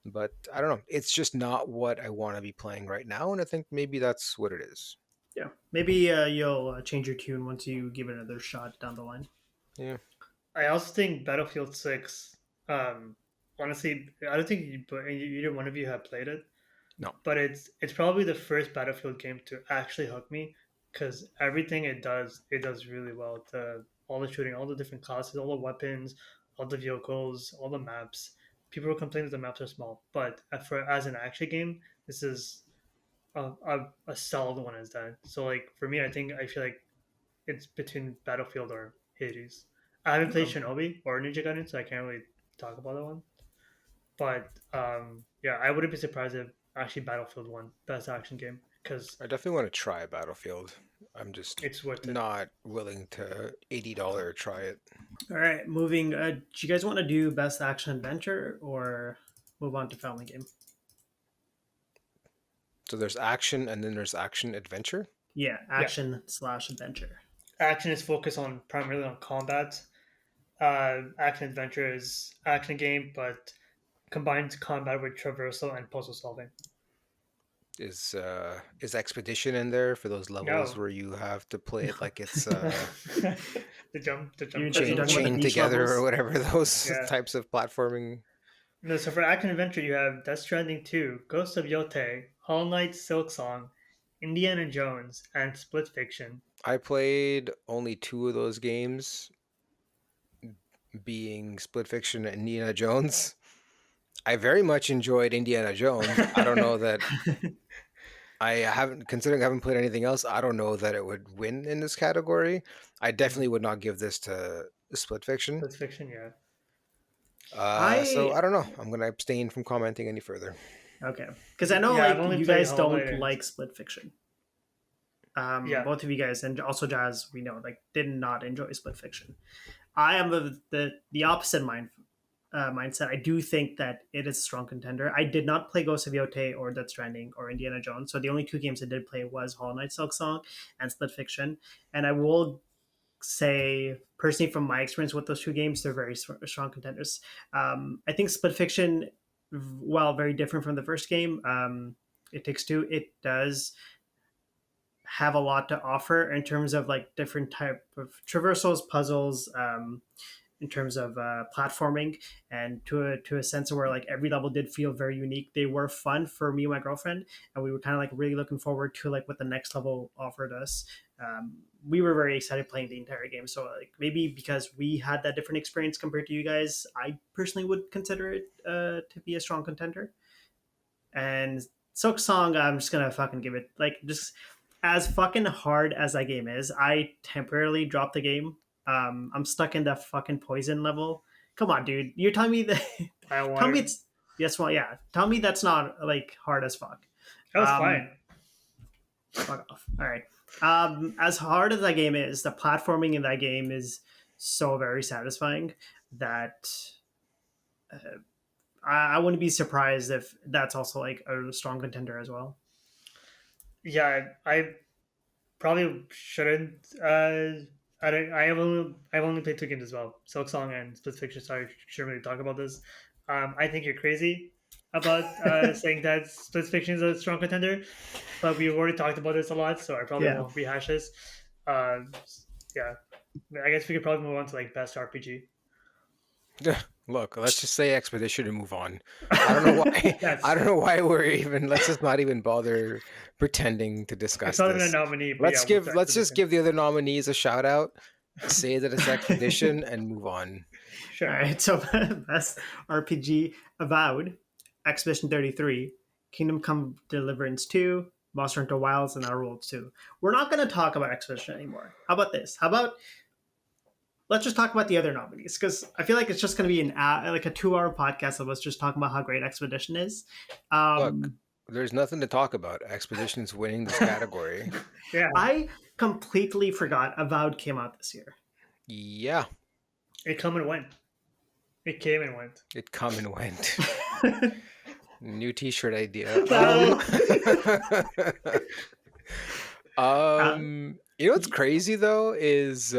But I don't know. It's just not what I want to be playing right now, and I think maybe that's what it is. Yeah, maybe you'll change your tune once you give it another shot down the line. Yeah. I also think Battlefield 6. Honestly, I don't think either one of you have played it, No. but it's probably the first Battlefield game to actually hook me because everything it does really well. The all the shooting, all the different classes, all the weapons, all the vehicles, all the maps. People will complain that the maps are small, but for as an action game, this is a solid one as that. So like for me, I feel like it's between Battlefield or Hades. I haven't played Okay. Shinobi or Ninja Gaiden, so I can't really talk about that one. But yeah, I wouldn't be surprised if actually Battlefield won best action game because I definitely want to try Battlefield. I'm just it's worth it. not willing to $80 try it. All right, moving. Do you guys want to do best action adventure or move on to family game? So there's action and then there's action adventure. Yeah, Yeah, action/adventure. action is focused on primarily on combat. Action adventure is action game, but combines combat with traversal and puzzle solving. Is expedition in there for those levels No, where you have to play it like it's the You're, jump you're chain talking about the puzzle. chain beach together or levels. whatever those Yeah. types of platforming. No, so for action adventure, you have Death Stranding 2, Ghost of Yotei, Hollow Knight, Silk Song, Indiana Jones, and Split Fiction. I played only two of those games, being Split Fiction and Indiana Jones. I very much enjoyed Indiana Jones. I don't know that considering I haven't played anything else, I don't know that it would win in this category. I definitely would not give this to Split Fiction. Split Fiction, yeah. So I I don't know. I'm going to abstain from commenting any further. Okay, because I know Yeah, I've like only you played guys Hollow Knight don't and like Split Fiction. yeah, Both of you guys, and also Jazz, we know, like did not enjoy Split Fiction. I am of the opposite mindset. I do think that it is a strong contender. I did not play Ghost of Yotei or Death Stranding or Indiana Jones, so the only two games I did play was Hollow Knight Silk Song and Split Fiction. And I will say, personally, from my experience with those two games, they're very strong contenders. I think Split Fiction, while very different from the first game, It Takes Two, it does have a lot to offer in terms of like different type of traversals, puzzles, in terms of platforming, and to a sense where like every level did feel very unique. They were fun for me and my girlfriend, and we were kind of like really looking forward to like what the next level offered us. We were very excited playing the entire game. So like maybe because we had that different experience compared to you guys, I personally would consider it to be a strong contender. And Silk Song, I'm just gonna fucking give it like just as fucking hard as that game is. I temporarily dropped the game. I'm stuck in that fucking poison level. Come on, dude. You're telling me that? I Tell me water. it's yes. Well, yeah. Tell me that's not like hard as fuck. That was Um, fine. Fuck off. All right. As hard as that game is, the platforming in that game is so very satisfying that I wouldn't be surprised if that's also like a strong contender as well. Yeah, I probably shouldn't. I've only played two games as well, Silk Song and Split Fiction. So I shouldn't really talk about this. I think you're crazy about saying that Split Fiction is a strong contender, but we've already talked about this a lot, so I probably Yeah. won't rehash this. Um, yeah, I guess we could probably move on to like best RPG. Look, let's just say Expedition and move on. I don't know why. Yes, I don't know why we're even. Let's just not even bother pretending to it's discuss not even a this. nominee, but yeah, we'll start Let's with this just one. give the other nominees a shout out, say that it's Expedition, and move on. All Sure. right. So best RPG: Avowed, Expedition 33, Kingdom Come Deliverance 2, Monster Hunter Wilds, and Outer Worlds 2. We're not going to talk about Expedition anymore. How about this? How about let's just talk about the other nominees because I feel like it's just going to be like a 2 hour podcast of us just talking about how great Expedition is. Look, Um, there's nothing to talk about. Expedition's winning this category. Yeah, I completely forgot Avowed came out this year. Yeah, it come and went. It came and went. it come and went. New T-shirt idea. Uh, You know what's crazy though is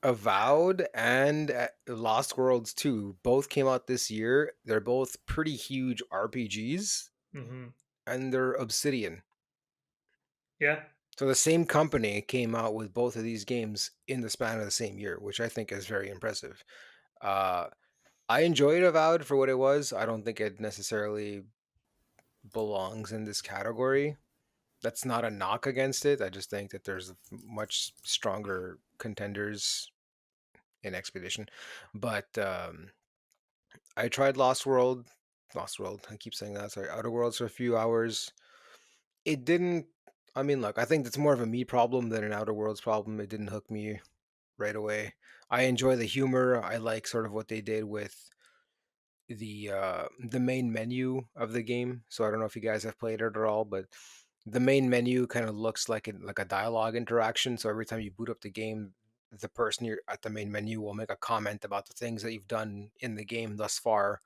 Avowed and Lost Worlds 2 both came out this year. They're both pretty huge RPGs Hmm. and they're Obsidian. Yeah, So the same company came out with both of these games in the span of the same year, which I think is very impressive. Uh, I enjoyed Avowed for what it was. I don't think it necessarily belongs in this category. That's not a knock against it. I just think that there's much stronger contenders in Expedition. But I tried Lost World. Lost World. I keep saying that. Sorry, Outer Worlds for a few hours. It didn't. I mean, look, I think that's more of a me problem than an Outer Worlds problem. It didn't hook me right away. I enjoy the humor. I like sort of what they did with the main menu of the game. So I don't know if you guys have played it at all, but the main menu kind of looks like a dialogue interaction. So every time you boot up the game, the person you're at the main menu will make a comment about the things that you've done in the game thus far.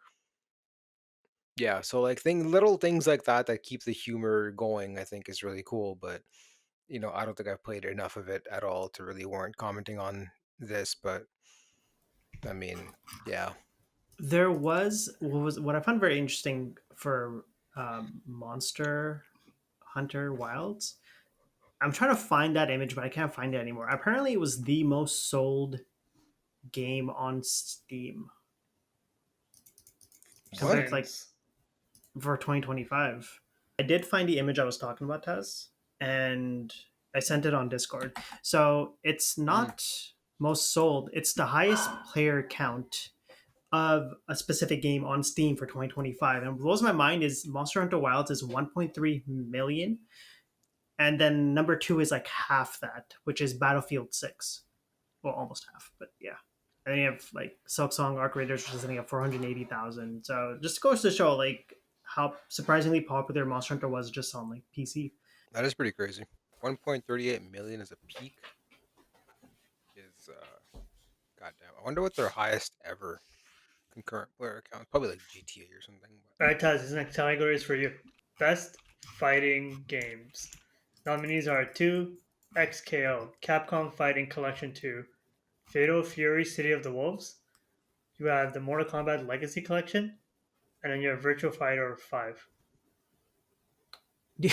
Yeah, so like little things like that keep the humor going, I think is really cool. But I don't think I've played enough of it at all to really warrant commenting on this. But I mean, yeah. there was what I found very interesting for Monster Hunter Wilds. I'm trying to find that image, but I can't find it anymore. Apparently, it was the most sold game on Steam compared to like since. for 2025. I did find the image I was talking about, Taz, and I sent it on Discord. So it's Mm. not most sold; it's the highest player count of a specific game on Steam for 2025. And what blows my mind is Monster Hunter Wilds is 1.3 million, and then number two is like half that, which is Battlefield 6. Well, almost half, but yeah. And then you have like Silksong Arc Raiders, which is something at 480,000. So just goes to show like how surprisingly popular Monster Hunter was just on like PC. That is pretty crazy. 1.38 million as a peak is goddamn. I wonder what their highest ever concurrent player account. Probably like GTA or something. All right, Taz, this next category is for you. Best fighting games. Nominees are 2, XKO, Capcom Fighting Collection 2, Fatal Fury City of the Wolves. You have the Mortal Kombat Legacy Collection, and then you have Virtual Fighter 5.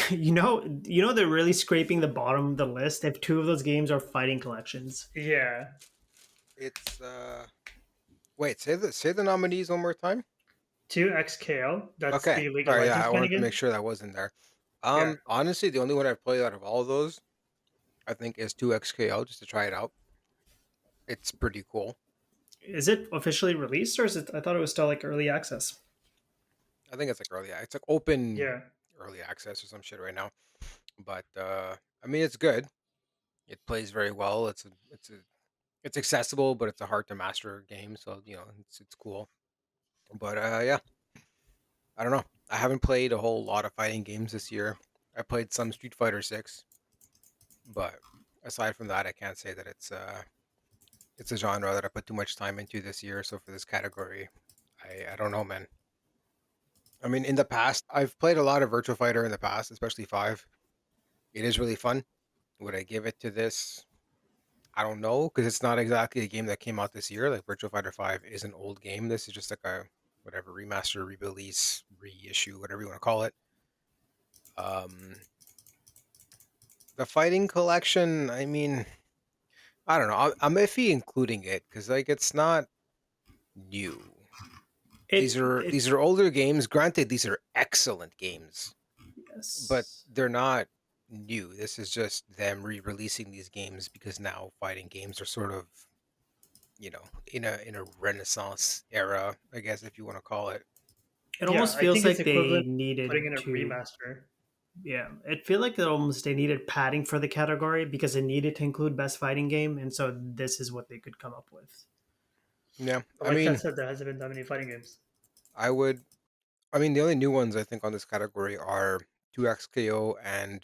You know they're really scraping the bottom of the list if two of those games are fighting collections. Yeah, It's wait, say the nominees one more time. 2 XKO, that's Okay. the League of Sorry, yeah, Legends I fighting wanted to game. make sure that was in there. Yeah, Honestly, the only one I've played out of all of those, I think, is 2XKL just to try it out. It's pretty cool. Is it officially released or is it? I thought it was still like early access. I think it's like it's like open yeah. early access or some shit right now. But I mean, it's good. It plays very well. It's accessible, but it's a hard to master game. So it's cool. But yeah, I don't know. I haven't played a whole lot of fighting games this year. I played some Street Fighter 6, but aside from that, I can't say that it's it's a genre that I put too much time into this year. So for this category, I don't know, man. I mean, in the past, I've played a lot of Virtua Fighter in the past, especially five. It is really fun. Would I give it to this? I don't know because it's not exactly a game that came out this year. Like Virtua Fighter 5 is an old game. This is just like a whatever remaster, re-release, reissue, whatever you want to call it. Um, the fighting collection. I mean, I don't know. I'm iffy including it because like it's not new. It These are older games. Granted, these are excellent games, but yes. they're not new. This is just them re-releasing these games because now fighting games are sort of, in a renaissance era, I guess if you want to call it. It Yeah, almost I feels think it's like they equivalent to putting needed in a to. remaster. Yeah, it feel like they needed padding for the category because it needed to include best fighting game, and so this is what they could come up with. Yeah, But I like that mean, said, there hasn't been that many fighting games. I would. I mean, the only new ones I think on this category are 2XKO and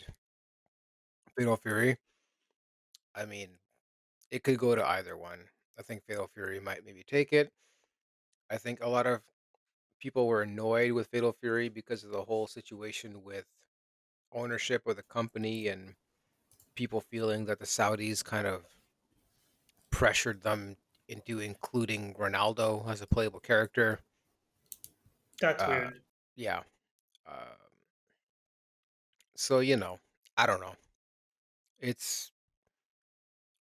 Fatal Fury. I mean, it could go to either one. I think Fatal Fury might maybe take it. I think a lot of people were annoyed with Fatal Fury because of the whole situation with ownership of the company and people feeling that the Saudis kind of pressured them into including Ronaldo as a playable character. That's Uh, weird. yeah. So I don't know. It's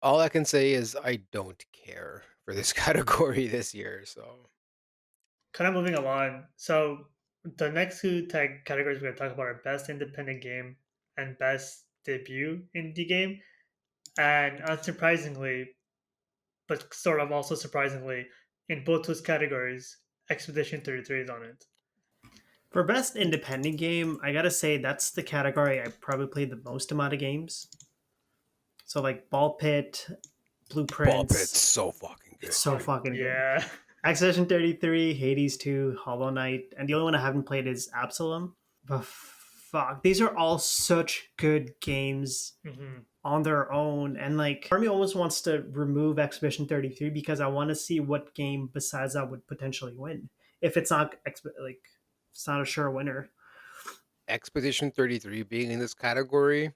all I can say is I don't care for this category this year. So Kind of moving along. So the next two tag categories we're going to talk about are best independent game and best debut indie game. And unsurprisingly, but sort of also surprisingly, in both those categories, Expedition 33 is on it. For best independent game, I gotta say that's the category I probably played the most amount of games. So like Ball Pit, Ball Pit's Blueprints, so fucking it's good, so dude. fucking good. Yeah. Accession 33, Hades 2, Hollow Knight, and the only one I haven't played is Absalom. But fuck, these are all such good games Hmm. on their own. And like, Army almost wants to remove Expedition 33 because I want to see what game besides that would potentially win. If it's not like, it's not a sure winner. Expedition 33 being in this category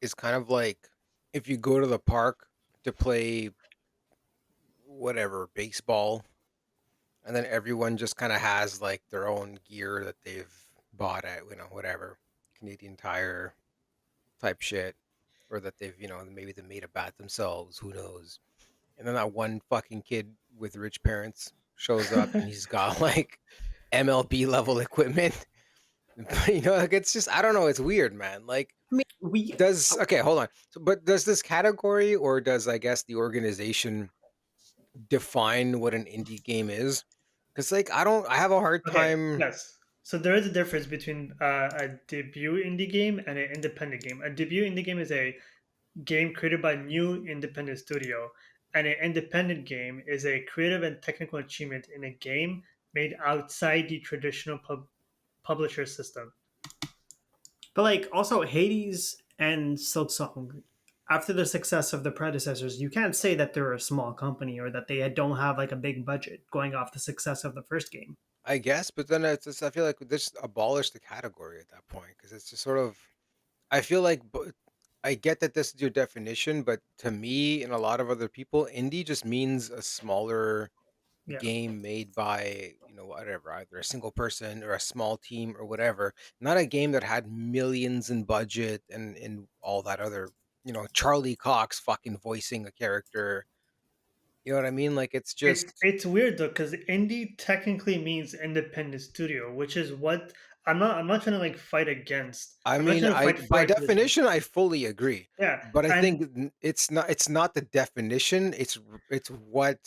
is kind of like if you go to the park to play whatever baseball and then everyone just kind of has like their own gear that they've bought at whatever Canadian Tire type shit, or that they've maybe they made a bat themselves, who knows. And then that one fucking kid with rich parents shows up and he's got like MLB level equipment. Like it's just, I don't know, it's weird, man. Like, I mean, we does okay, hold on. So, but does this category, or does, I guess, the organization define what an indie game is? Because like I have a hard Okay, time. yes. So there is a difference between a debut indie game and an independent game. A debut indie game is a game created by a new independent studio, and an independent game is a creative and technical achievement in a game made outside the traditional publisher system. but like also Hades and Silksong, after the success of the predecessors, you can't say that they're a small company or that they don't have like a big budget going off the success of the first game. I guess, but then it's just, I feel like this abolish the category at that point because it's just sort of. I feel like I get that this is your definition, but to me and a lot of other people, indie just means a smaller Yeah. game made by whatever, either a single person or a small team or whatever, not a game that had millions in budget and all that other, Charlie Cox fucking voicing a character. You know what I mean? Like it's just. It's weird though because indie technically means independent studio, which is what I'm not trying to like fight against. I I'm not mean, trying to I fight by for a tradition. definition I fully agree, Yeah, but I think and it's not the definition, it's what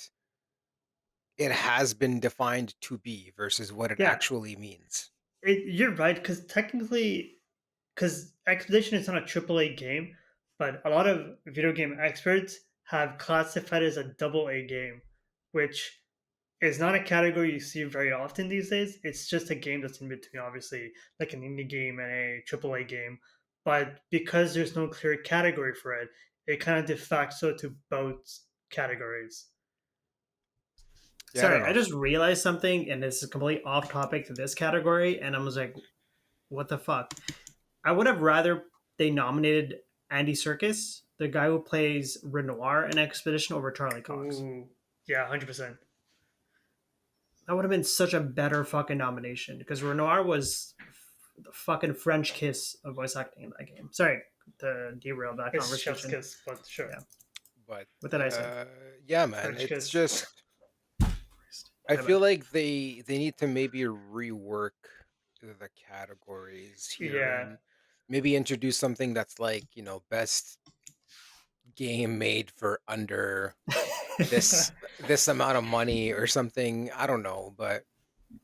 it has been defined to be versus what it yeah, actually means. you're right because technically, because Expedition is not a AAA game, but a lot of video game experts have classified it as a double A game, which is not a category you see very often these days. It's just a game that's in between, obviously, like an indie game and a AAA game. But because there's no clear category for it, it kind of de facto to both. categories. Yeah, I don't Sorry, I know. just realized something, and this is completely off topic to this category, and I was like, "What the fuck?" I would have rather they nominated Andy Serkis, the guy who plays Renoir in Expedition, over Charlie Cox. Ooh, yeah, 100%. That would have been such a better fucking nomination because Renoir was the fucking French kiss of voice acting in that game. Sorry to derail that It's chef's conversation. kiss, but sure. Yeah, But what did I say? yeah, man, French it's kiss. just I My feel bad. like they need to maybe rework the categories here Yeah, and maybe introduce something that's like, best game made for under this this amount of money or something. I don't know, but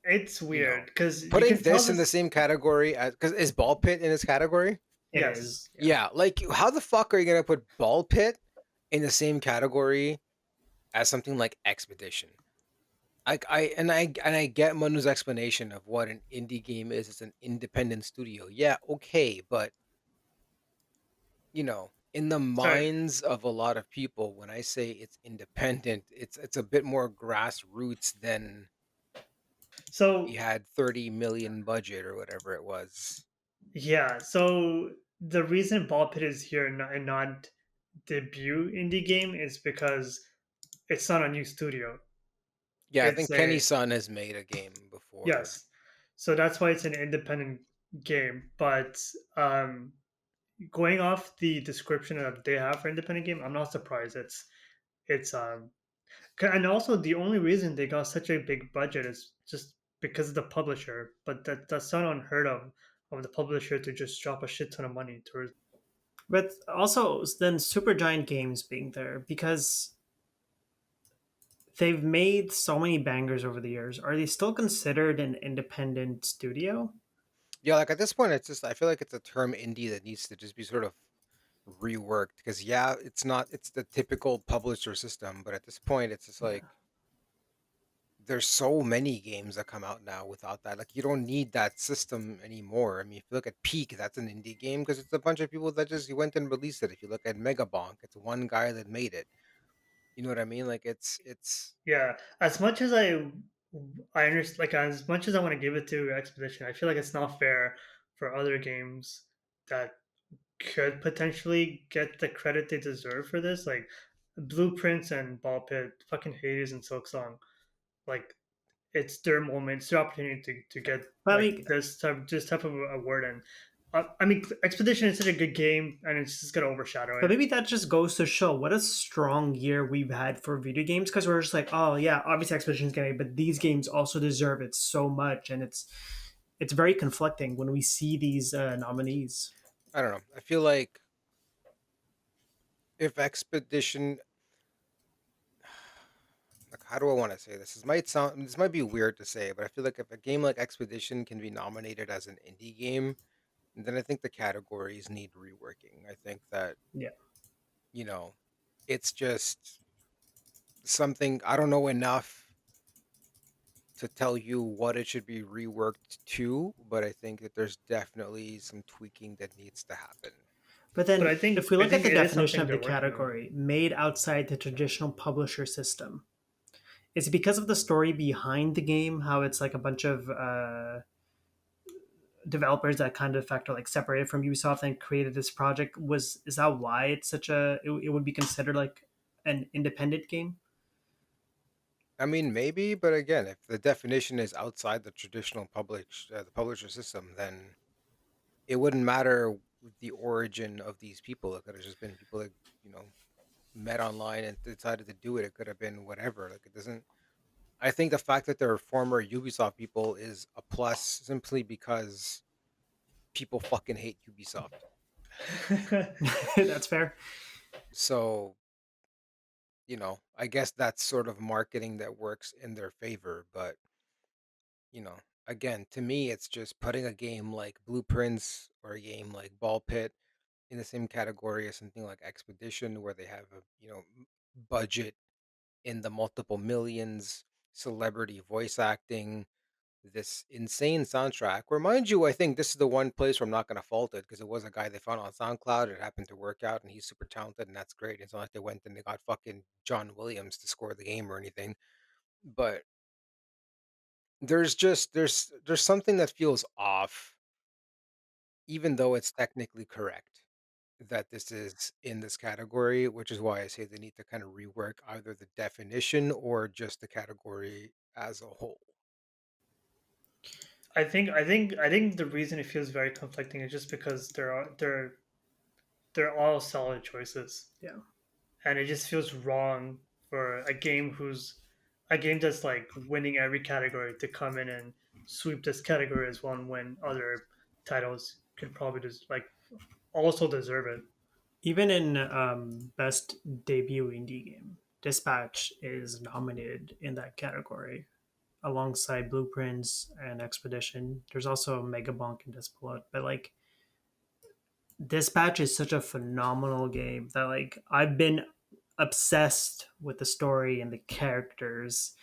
it's you weird know, because you putting can tell this in the this. same category as because is ball pit in this category? It is. Yes, Yeah. Yeah, like how the fuck are you gonna put ball pit in the same category as something like expedition? I get Manu's explanation of what an indie game is. It's an independent studio. Yeah, okay, but in the sorry. minds of a lot of people, when I say it's independent, it's a bit more grassroots than So you had 30 million budget or whatever it was. yeah, so the reason Ball Pit is here and not debut indie game is because it's not a new studio. Yeah, I It's think a Kenny's son has made a game before. yes, so that's why it's an independent game. But going off the description that they have for independent game, I'm not surprised. It's and also the only reason they got such a big budget is just because of the publisher. But that's not unheard of the publisher to just drop a shit ton of money towards. But also, then Supergiant Games being there because they've made so many bangers over the years. Are they still considered an independent studio? Yeah, like at this point, it's just I feel like it's a term indie that needs to just be sort of reworked because yeah, it's the typical publisher system, but at this point, it's just Yeah. like there's so many games that come out now without that. Like you don't need that system anymore. I mean, if you look at Peak, that's an indie game because it's a bunch of people that just went and released it. If you look at Megabonk, it's one guy that made it. You know what I mean? Like it's Yeah, as much as I understand, like as much as I want to give it to Expedition, I feel like it's not fair for other games that could potentially get the credit they deserve for this, like Blueprints and Ball Pit, fucking Hades and Silk Song. Like it's their moment, it's their opportunity to get But I like mean, this type of award. And I mean, Expedition is such a good game, and it's just gonna overshadow but it. maybe that just goes to show what a strong year we've had for video games because we're just like, oh yeah, obviously Expedition's getting, it, but these games also deserve it so much, and it's very conflicting when we see these nominees. I don't know. I feel like if Expedition, like how do I want to say this? This might be weird to say, but I feel like if a game like Expedition can be nominated as an indie game, then I think the categories need reworking. I think that Yeah. you know it's just something I don't know enough to tell you what it should be reworked to, but I think that there's definitely some tweaking that needs to happen. But But then I think if we I look at think the it is definition something of the they're working on. category, made outside the traditional publisher system, is it because of the story behind the game, how it's like a bunch of developers that kind of fact are like separated from Ubisoft and created this project? Is that why it's such it would be considered like an independent game? I mean, maybe, but again, if the definition is outside the publisher system, then it wouldn't matter the origin of these people. It could have just been people that you know met online and decided to do it. It could have been whatever. Like it doesn't. I think the fact that they're former Ubisoft people is a plus, simply because people fucking hate Ubisoft. That's fair. So I guess that's sort of marketing that works in their favor. But again, to me, it's just putting a game like Blueprints or a game like Ball Pit in the same category as something like Expedition, where they have a budget in the multiple millions, celebrity voice acting. this insane soundtrack. Where, mind you, I think this is the one place where I'm not going to fault it because it was a guy they found on SoundCloud. It happened to work out, and he's super talented, and that's great. It's not like they went and they got fucking John Williams to score the game or anything. But there's something that feels off, even though it's technically correct that this is in this category, which is why I say they need to kind of rework either the definition or just the category as a whole. I think the reason it feels very conflicting is just because they're all solid choices, Yeah. and it just feels wrong for a game that's like winning every category to come in and sweep this category as one when other titles could probably just like also deserve it. Even in best debut indie game, Dispatch is nominated in that category alongside Blueprints and Expedition. There's also Megabonk and Despelot, but like Dispatch is such a phenomenal game that like I've been obsessed with the story and the characters,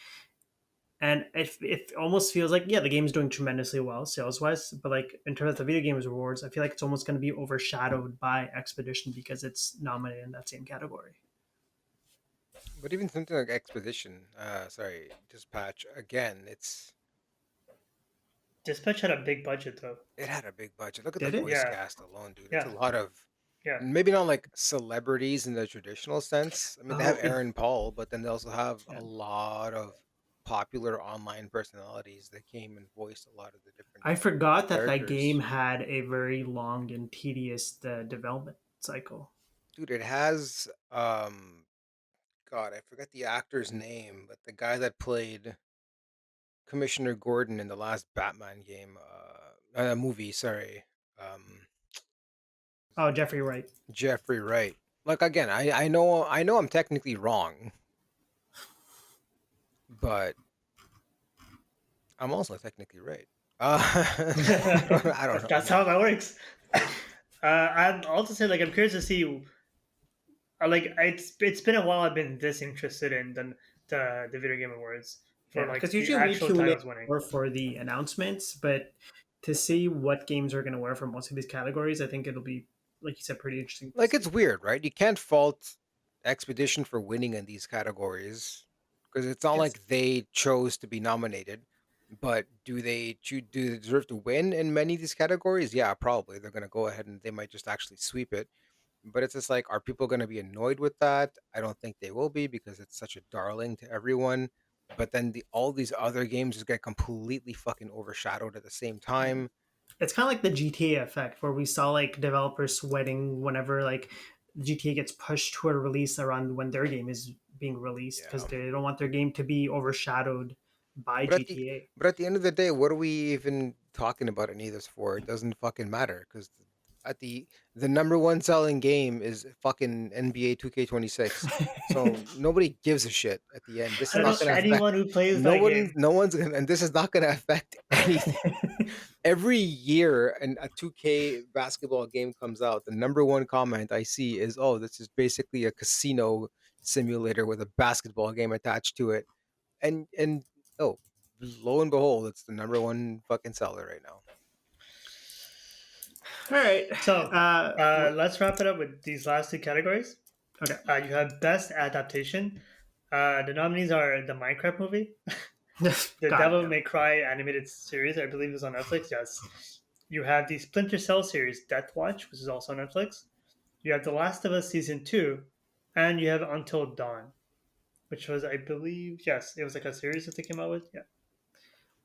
and it almost feels like yeah the game's doing tremendously well sales wise, but like in terms of the video games awards, I feel like it's almost going to be overshadowed by Expedition because it's nominated in that same category. But even something like Expedition, sorry, Dispatch, again, Dispatch had a big budget though. it had a big budget. Look at the Did it? voice Yeah, cast alone, dude. It's a yeah, lot of yeah. maybe not like celebrities in the traditional sense. I mean, they have Oh, Aaron Paul, but then they also have yeah. a lot of popular online personalities that came and voiced a lot of the different I forgot that that game characters. had a very long and tedious development cycle. Dude, it has God, I forget the actor's name, but the guy that played Commissioner Gordon in the last Batman game, movie, sorry. Um, Oh, Jeffrey Wright. Jeffrey Wright. Like again, I know I'm technically wrong, but I'm also technically right. I don't know, That's man. how that works. I'd also say like I'm curious to see like it's been a while I've been this interested in the video game awards for Yeah, like because the usually we actual tune in titles winning. more for the announcements, but to see what games are going to wear for most of these categories, I think it'll be, like you said, pretty interesting to Like it's see. weird, right? You can't fault Expedition for winning in these categories because it's not Yes. like they chose to be nominated. But do they deserve to win in many of these categories? Yeah, probably. They're gonna go ahead and they might just actually sweep it. But it's just like, are people gonna be annoyed with that? I don't think they will be because it's such a darling to everyone. But then all these other games just get completely fucking overshadowed at the same Yeah. time. It's kind of like the GTA effect where we saw like developers sweating whenever like GTA gets pushed to a release around when their game is being released because Yeah. they don't want their game to be overshadowed by But at the GTA. but at the end of the day, what are we even talking about any of this for? It doesn't fucking matter because at the number one selling game is fucking NBA 2K26. So nobody gives a shit at the end. This I is don't know not going to affect anyone who plays that game. no one's gonna, and this is not going to affect anything. Every year a 2K basketball game comes out, the number one comment I see is, "Oh, this is basically a casino simulator with a basketball game attached to it." And oh, lo and behold, it's the number one fucking seller right now. All right. So We're, let's wrap it up with these last two categories. okay. You have best adaptation. The nominees are the Minecraft movie, the God Devil damn. May Cry animated series. I believe is on Netflix. Yes. You have the Splinter Cell series Death Watch, which is also on Netflix. You have The Last of Us season two, and you have Until Dawn, which was, I believe, yes, it was like a series that they came out with. Yeah,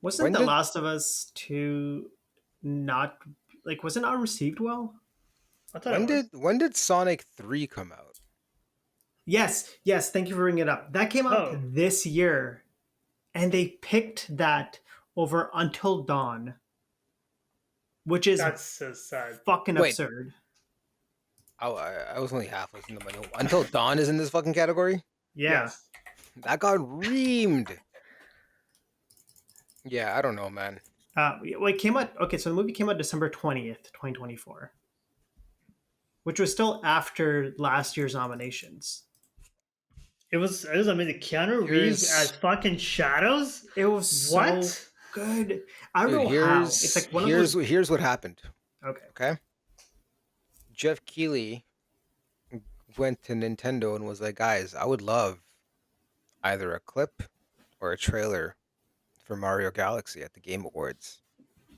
Wasn't When The did Last of Us 2 not like was it not received well? I thought it was. when did Sonic 3 come out? Yes, yes, thank you for bringing it up. That came out Oh, this year and they picked that over Until Dawn, which is that's so sad. fucking Wait, absurd. I was only half listening to my note. Until Dawn is in this fucking category? Yeah. Yes. That got reamed. Yeah, I don't know, man. Well, it came out okay, so the movie came out December 20th, 2024, which was still after last year's nominations. It was amazing. Keanu Reeves as Here's fucking Shadows? It was so What? good. I don't Dude, know how. It's like one of those. here's what happened. Okay. Okay, Jeff Keighley went to Nintendo and was like, "Guys, I would love either a clip or a trailer for Mario Galaxy at the Game Awards.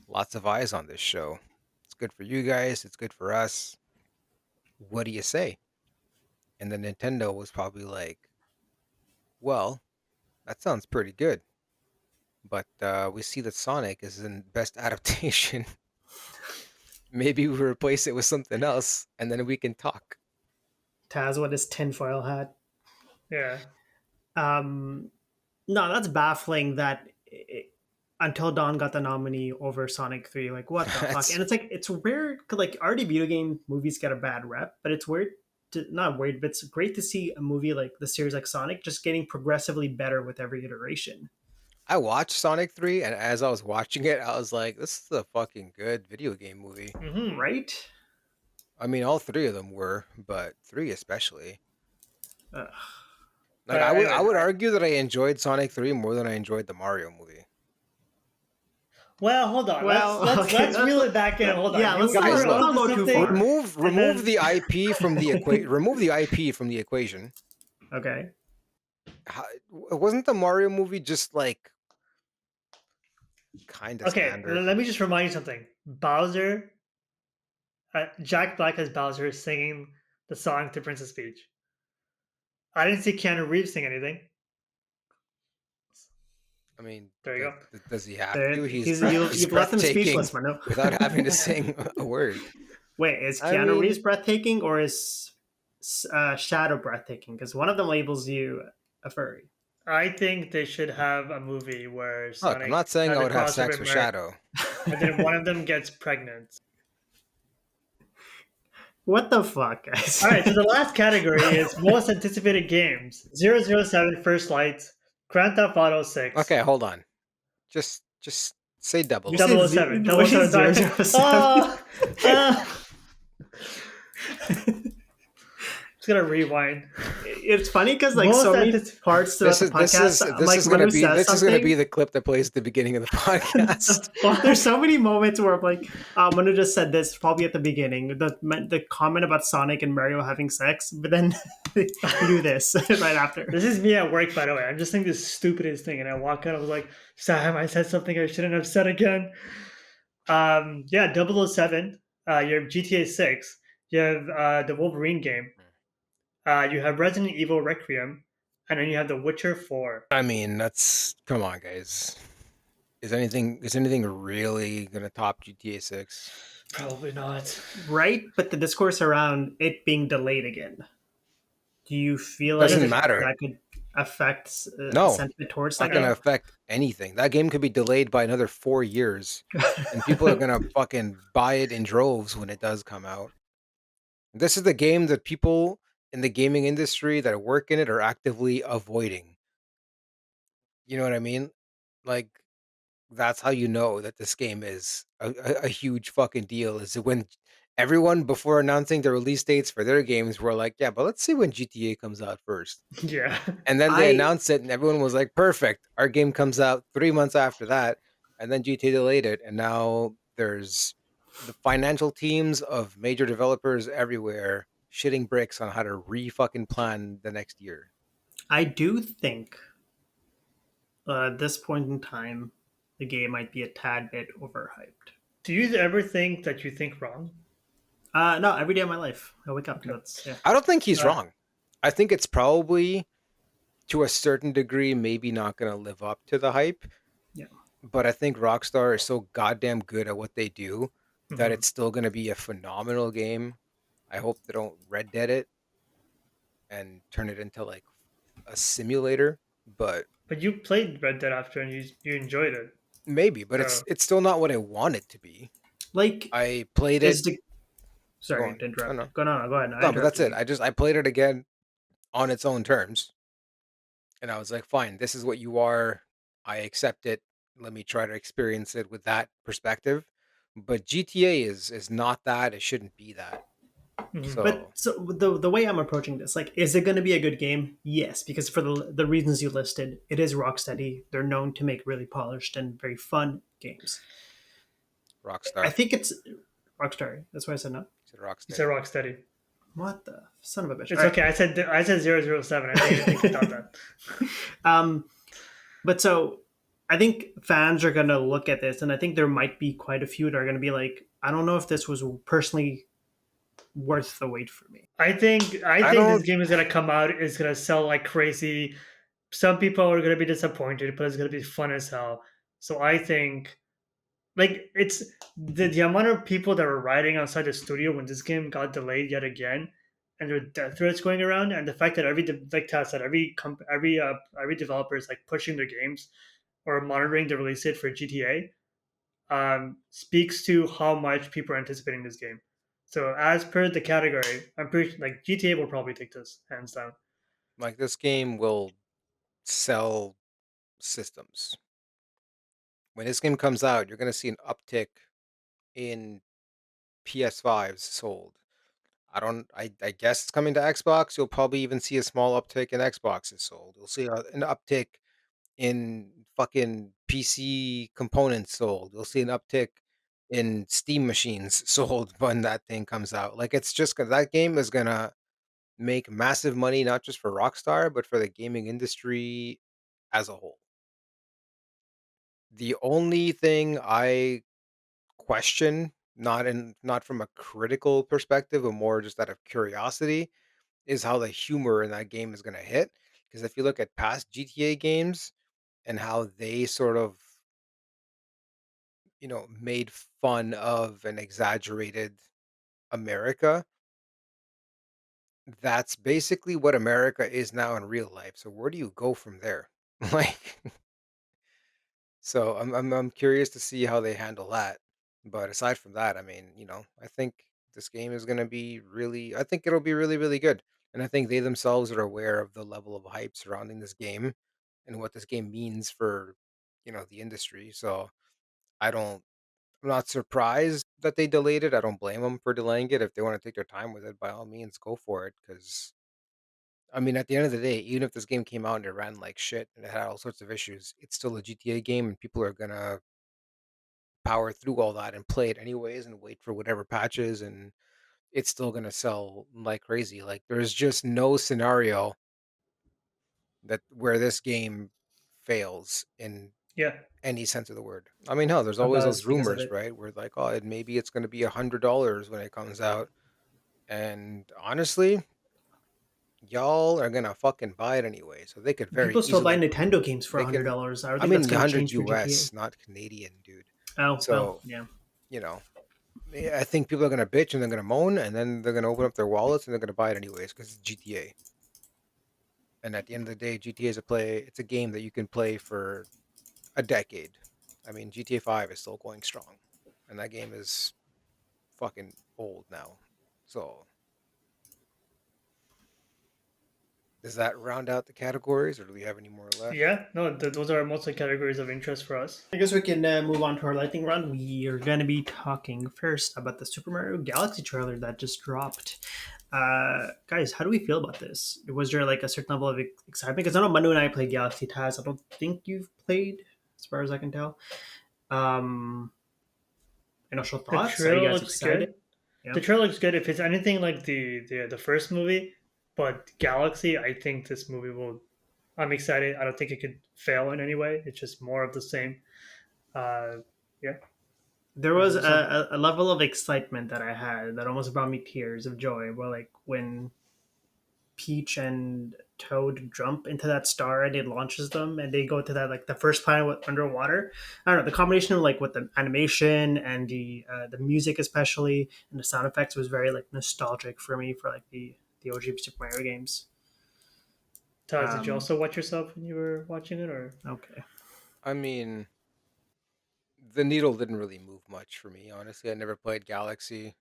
Lots of eyes on this show. It's good for you guys. It's good for us. What do you say?" And then Nintendo was probably like, "Well, that sounds pretty good, but we see that Sonic is in best adaptation. Maybe we replace it with something else, and then we can talk." Taz with his tinfoil hat. Yeah. Um, no, that's baffling that Until Dawn got the nominee over Sonic 3. Like, what the fuck? That's And it's like, it's weird. 'Cause, like, already video game movies get a bad rep, but it's weird. Not weird, but it's great to see a movie like the series like Sonic just getting progressively better with every iteration. I watched Sonic 3, and as I was watching it, I was like, this is a fucking good video game movie. Hmm. Right? I mean, all three of them were, but 3 especially. Ugh. Like, I would argue that I enjoyed Sonic 3 more than I enjoyed the Mario movie. Well, hold on. Let's Well, okay, let's reel it back in. Hold on. yeah, You, let's you not, Guys, were let's look, not onto go too something, far. remove and then the IP from the remove the IP from the equation. Okay. Wasn't the Mario movie just like kind of okay. standard? Let me just remind you something. Bowser, Jack Black as Bowser singing the song to Princess Peach. I didn't see Keanu Reeves sing anything. I mean, There you go. does he have There, to? He's you've left him breathtaking speechless, Mano. without having to sing a word. Wait, is I Keanu Reeves mean, breathtaking or is Shadow breathtaking? Because one of them labels you a furry. I think they should have a movie where look, I'm Sonic not saying has I a would have crossover sex with with Mario, Shadow. and then one of them gets pregnant. What the fuck, guys? All right, so the last category is most anticipated games: 007 First Light, Grand Theft Auto 6, Okay, hold on. Just say You double said 007, what is 007, sorry. 007? Oh, just gonna rewind. It's funny because like Most so many antici- parts throughout the podcast, like Manu says this is gonna be something. the clip that plays at the beginning of the podcast. There's so many moments where I'm like, Manu just said this probably at the beginning. The comment about Sonic and Mario having sex, but then you do this right after. This is me at work, by the way. I'm just saying the stupidest thing, and I walk out. I was like, "Sam, I said something I shouldn't have said again." Yeah, 007. You have GTA 6. You have the Wolverine game. You have Resident Evil Requiem, and then you have The Witcher 4. I mean, that's come on, guys. Is anything really gonna top GTA 6? Probably not. Right, but the discourse around it being delayed again. Do you feel like Doesn't Doesn't matter. that could affect No, sentiment towards not that gonna game? affect anything. That game could be delayed by another 4 years, and people are gonna fucking buy it in droves when it does come out. This is the game that people in the gaming industry that work in it are actively avoiding. You know what I mean? Like that's how you know that this game is a huge fucking deal. Is when everyone before announcing the release dates for their games were like, yeah, but let's see when GTA comes out first. Yeah. And then they I announced it, and everyone was like, perfect. Our game comes out 3 months after that. And then GTA delayed it. And now there's the financial teams of major developers everywhere shitting bricks on how to re fucking plan the next year. I do think at this point in time, the game might be a tad bit overhyped. Do you ever think that you think wrong? No, every day of my life, I wake up. Okay. That's yeah. I don't think he's Uh, wrong. I think it's probably to a certain degree, maybe not going to live up to the hype. Yeah. But I think Rockstar is so goddamn good at what they do that mhm. it's still going to be a phenomenal game. I hope they don't Red Dead it and turn it into like a simulator, but But you played Red Dead after, and you enjoyed it. maybe. But So it's still not what I want it to be. Like, I played is it. the Go sorry on. to No, interrupt. no, Go on, go ahead. I no. But that's interrupted it. you. I played it again on its own terms, and I was like, fine, this is what you are. I accept it. Let me try to experience it with that perspective. But GTA is not that. It shouldn't be that. Mhm. But So so the way I'm approaching this, like, is it going to be a good game? Yes, because for the reasons you listed, it is Rocksteady. They're known to make really polished and very fun games. I Rockstar, think it's Rockstar. That's why I said no. is it You said Rocksteady? Rocksteady. What the son of a bitch? It's All okay. I said 007. I think you thought that. right. But so I think fans are going to look at this, and I think there might be quite a few that are going to be like, I don't know if this was personally worth the wait for me. I I think this don't. game is gonna come out. It's gonna sell like crazy. Some people are gonna be disappointed, but it's gonna be fun as hell. So I think like it's the amount of people that were riding outside the studio when this game got delayed yet again, and there were death threats going around, and the fact that like Taz said, every developer is like pushing their games or monitoring the release date for GTA, speaks to how much people are anticipating this game. So as per the category, I'm pretty like GTA will probably take this hands down. Like this game will sell systems. When this game comes out, you're gonna see an uptick in PS5s sold. I guess it's coming to Xbox. You'll probably even see a small uptick in Xboxes sold. You'll see an uptick in fucking PC components sold. You'll see an uptick in Steam machines sold when that thing comes out. Like it's just that game is gonna make massive money, not just for Rockstar, but for the gaming industry as a whole. The only thing I question, not from a critical perspective, but more just out of curiosity, is how the humor in that game is gonna hit. Because if you look at past GTA games and how they sort of, made fun of and exaggerated America, that's basically what America is now in real life. So where do you go from there? Like, so I'm curious to see how they handle that. But aside from that, I mean, I think this game is gonna be really. I think it'll be really, really good. And I think they themselves are aware of the level of hype surrounding this game and what this game means for, the industry. So I don't. I'm not surprised that they delayed it. I don't blame them for delaying it. If they want to take their time with it, by all means, go for it. Because I mean, at the end of the day, even if this game came out and it ran like shit and it had all sorts of issues, it's still a GTA game, and people are gonna power through all that and play it anyways and wait for whatever patches, and it's still gonna sell like crazy. Like there's just no scenario that where this game fails in Yeah, any sense of the word. I mean, hell, there's A always buzz those because of rumors, it. right? Where like, oh, maybe it's gonna be $100 when it comes out. And honestly, y'all are gonna fucking buy it anyway. So they could very People still buy easily Nintendo games for they can $100. I don't I think that's mean going to 100 change for GTA. US, not Canadian, dude. Oh well, So, yeah. you know, I think people are gonna bitch and they're gonna moan, and then they're gonna open up their wallets and they're gonna buy it anyways because it's GTA. And at the end of the day, GTA is it's a game that you can play for a decade. I mean, GTA 5 is still going strong, and that game is fucking old now. So, does that round out the categories, or do we have any more left? yeah. No, those are mostly categories of interest for us. I guess we can move on to our lightning round. We are going to be talking first about the Super Mario Galaxy trailer that just dropped. Guys, how do we feel about this? Was there like a certain level of excitement? Because I know Manu and I played Galaxy Taz. I don't think you've played, as far as I can tell. Um, Initial The thoughts? Are you trailer guys looks excited? good. Yeah. The trailer looks good. If it's anything like the first movie, but Galaxy, I think this movie will. I'm excited. I don't think it could fail in any way. It's just more of the same. Uh, yeah. There was So a level of excitement that I had that almost brought me tears of joy. Where like when Peach and Toad jump into that star and it launches them and they go to that like the first planet underwater. I don't know, the combination of like with the animation and the music especially and the sound effects was very like nostalgic for me for like the OG Super Mario games. Taz, did you Um, also watch yourself when you were watching it, or okay. I mean, the needle didn't really move much for me, honestly. I never played Galaxy.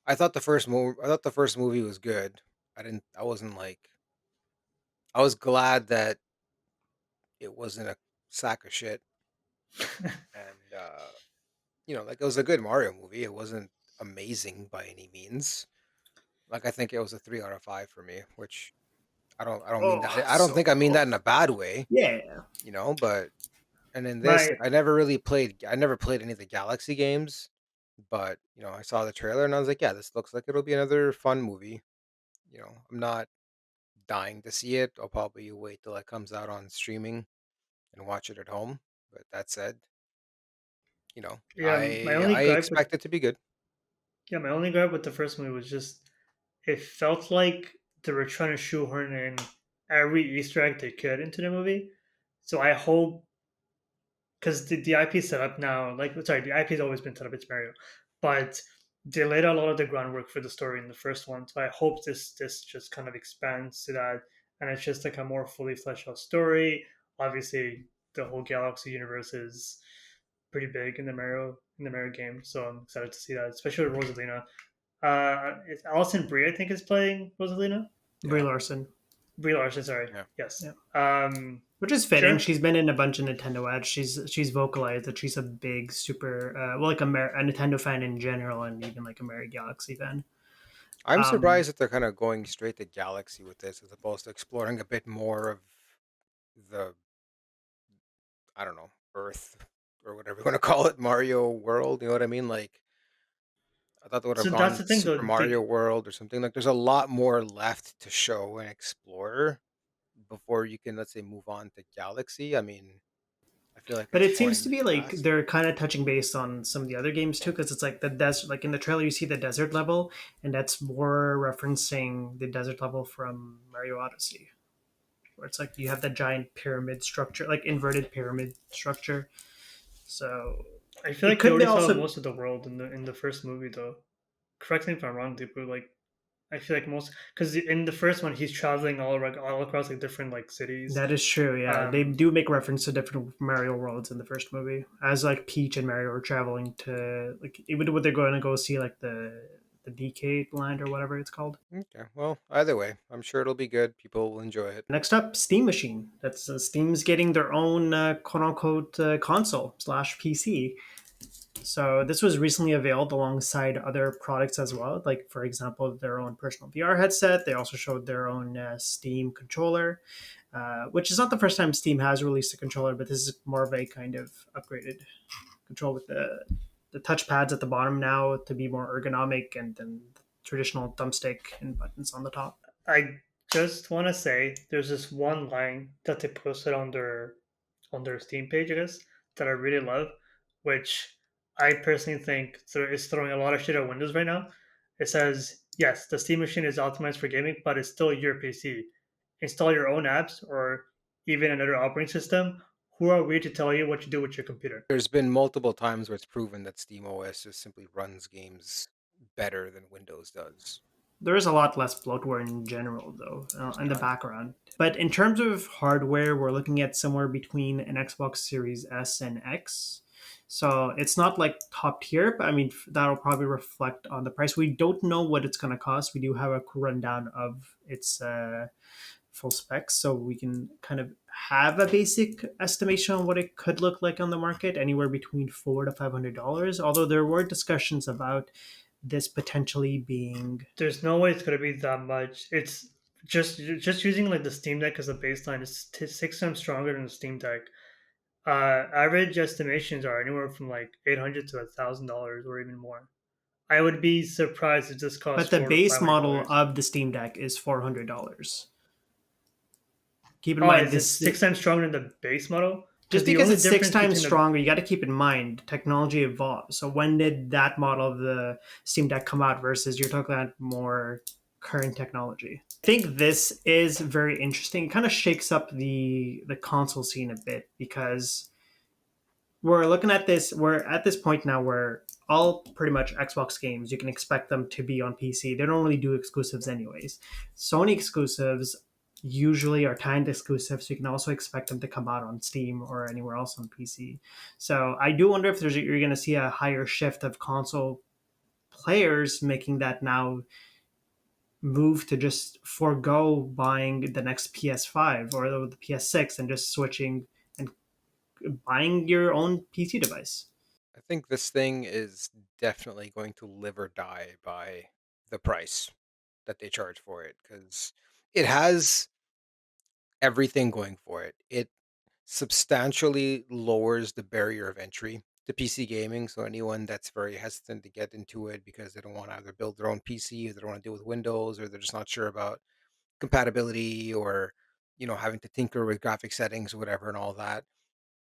I thought the first movie was good. I wasn't like I was glad that it wasn't a sack of shit, and like it was a good Mario movie. It wasn't amazing by any means. Like I think it was a 3 out of 5 for me, which I don't mean that. Oh, I don't so think I mean cool. that in a bad way, Yeah. but and in this, My like I never played any of the Galaxy games, but I saw the trailer and I was like, yeah, this looks like it'll be another fun movie. I'm not dying to see it. I'll probably wait till it comes out on streaming and watch it at home. But that said, yeah, my I only I gripe with expect it to be good. yeah, my only gripe with the first movie was just it felt like they were trying to shoehorn in every Easter egg they could into the movie. So I hope because the IP is set up now, like sorry, the IP has always been set up. It's Mario, but they laid out a lot of the groundwork for the story in the first one. So I hope this just kind of expands to that, and it's just like a more fully fleshed out story. Obviously, the whole Galaxy universe is pretty big in the Mario game, so I'm excited to see that, especially with Rosalina. It's Alison Brie, I think, is playing Rosalina. Brie Yeah, Larson. Brie Larson, sorry. yeah. Yes. Yeah. Which is fitting. Sure. She's been in a bunch of Nintendo ads. She's vocalized that she's a big super well like a Nintendo fan in general and even like a Mario Galaxy fan. I'm Um surprised that they're kind of going straight to Galaxy with this, as opposed to exploring a bit more of the I don't know Earth or whatever you want to call it, Mario World. You know what I mean? Like I thought they would have So that's gone the thing, Super though. Mario World or something. Like there's a lot more left to show and explore before you can, let's say, move on to Galaxy. I mean, I feel like but it's it seems fine to be like fast. they're kind of touching base on some of the other games too, because it's like the desert. Like in the trailer, you see the desert level, and that's more referencing the desert level from Mario Odyssey, where it's like you have that giant pyramid structure, like inverted pyramid structure. So I feel it like you could be already saw also most of the world in the first movie, though. Correct me if I'm wrong, Deepu. Like I feel like most because in the first one he's traveling all across like different like cities. that is true. Yeah, they Um, do make reference to different Mario worlds in the first movie, as like Peach and Mario are traveling to like even when they're going to go see like the Decade Land or whatever it's called. Okay, well, either way, I'm sure it'll be good. People will enjoy it. Next up, Steam Machine. That's Steam's getting their own quote unquote console slash PC. So this was recently availed alongside other products as well, like for example their own personal VR headset. They also showed their own Steam controller, which is not the first time Steam has released a controller, but this is more of a kind of upgraded control with the touch pads at the bottom now to be more ergonomic, and then traditional thumbstick and buttons on the top. I just want to say there's this one line that they posted on their Steam page, I guess, that I really love, which I personally think is throwing a lot of shit at Windows right now. It says, yes, the Steam machine is optimized for gaming, but it's still your PC. Install your own apps or even another operating system. Who are we to tell you what to do with your computer? There's been multiple times where it's proven that Steam OS just simply runs games better than Windows does. There is a lot less bloatware in general, though, in the Yeah, background. But in terms of hardware, we're looking at somewhere between an Xbox Series S and X. So it's not like top tier, but I mean, that'll probably reflect on the price. We don't know what it's going to cost. We do have a rundown of its full specs, so we can kind of have a basic estimation on what it could look like on the market, anywhere between $400 to $500. Although there were discussions about this potentially being There's no way it's gonna be that much. It's just using like the Steam Deck as a baseline is 6 times stronger than the Steam Deck. Average estimations are anywhere from like $800 to $1,000 or even more. I would be surprised if this but costs the four to base five hundred model dollars. of the Steam Deck is $400. Keep in Oh, mind is it this 6 times stronger than the base model? Because just the because only it's six difference times between the stronger, you got to keep in mind technology evolves. So when did that model of the Steam Deck come out versus you're talking about more current technology? I think this is very interesting. It kind of shakes up the console scene a bit because we're looking at this. We're at this point now where all pretty much Xbox games you can expect them to be on PC. They don't really do exclusives anyways. Sony exclusives usually are timed exclusive, so you can also expect them to come out on Steam or anywhere else on PC. So I do wonder if you're going to see a higher shift of console players making that now move to just forego buying the next PS5 or the PS6 and just switching and buying your own PC device. I think this thing is definitely going to live or die by the price. that they charge for it because it has everything going for it. It substantially lowers the barrier of entry to PC gaming. So anyone that's very hesitant to get into it because they don't want to either build their own PC or they don't want to deal with Windows or they're just not sure about compatibility or having to tinker with graphic settings or whatever and all that.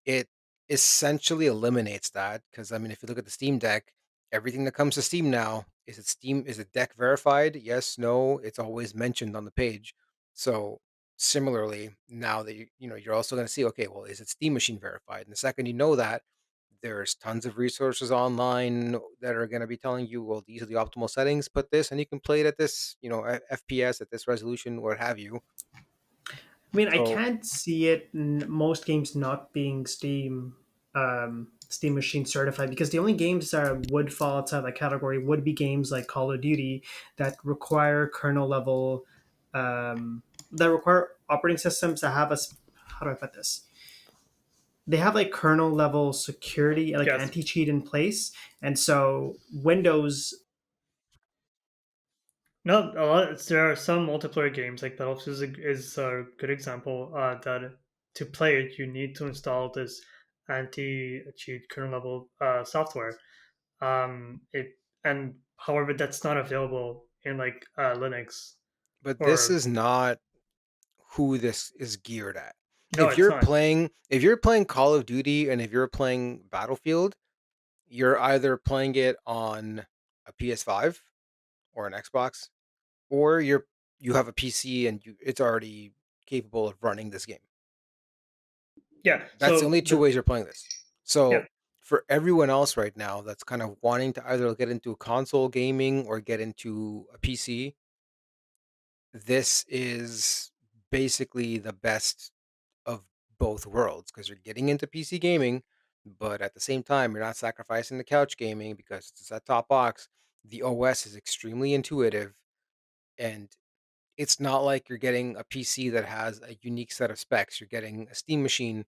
It essentially eliminates that because I mean, if you look at the Steam Deck, everything that comes to Steam now is it deck verified? Yes, no, it's always mentioned on the page. So similarly, now that you're also going to see, okay, well, is it Steam Machine verified? And the second you know that, there's tons of resources online that are going to be telling you, well, these are the optimal settings. Put this, and you can play it at this, FPS at this resolution, what have you. I mean, I So, can't see it most games not being Steam Machine certified, because the only games that would fall outside that category would be games like Call of Duty that require kernel level, that require operating systems that have how do I put this? They have like kernel level security, like Yes. anti cheat in place, and so Windows. No, there are some multiplayer games like Battlefield is a good example that to play it you need to install this anti-cheat kernel level software. It and however that's not available in like Linux but this or is not who this is geared at. no, it's not. If you're playing Call of Duty and if you're playing Battlefield, you're either playing it on a PS5 or an Xbox, or you have a PC and it's already capable of running this game. Yeah. That's the So only two ways you're playing this. yeah, So for everyone else right now that's kind of wanting to either get into console gaming or get into a PC, this is basically the best of both worlds because you're getting into PC gaming, but at the same time, you're not sacrificing the couch gaming because it's a set top box. The OS is extremely intuitive, and it's not like you're getting a PC that has a unique set of specs. You're getting a Steam machine.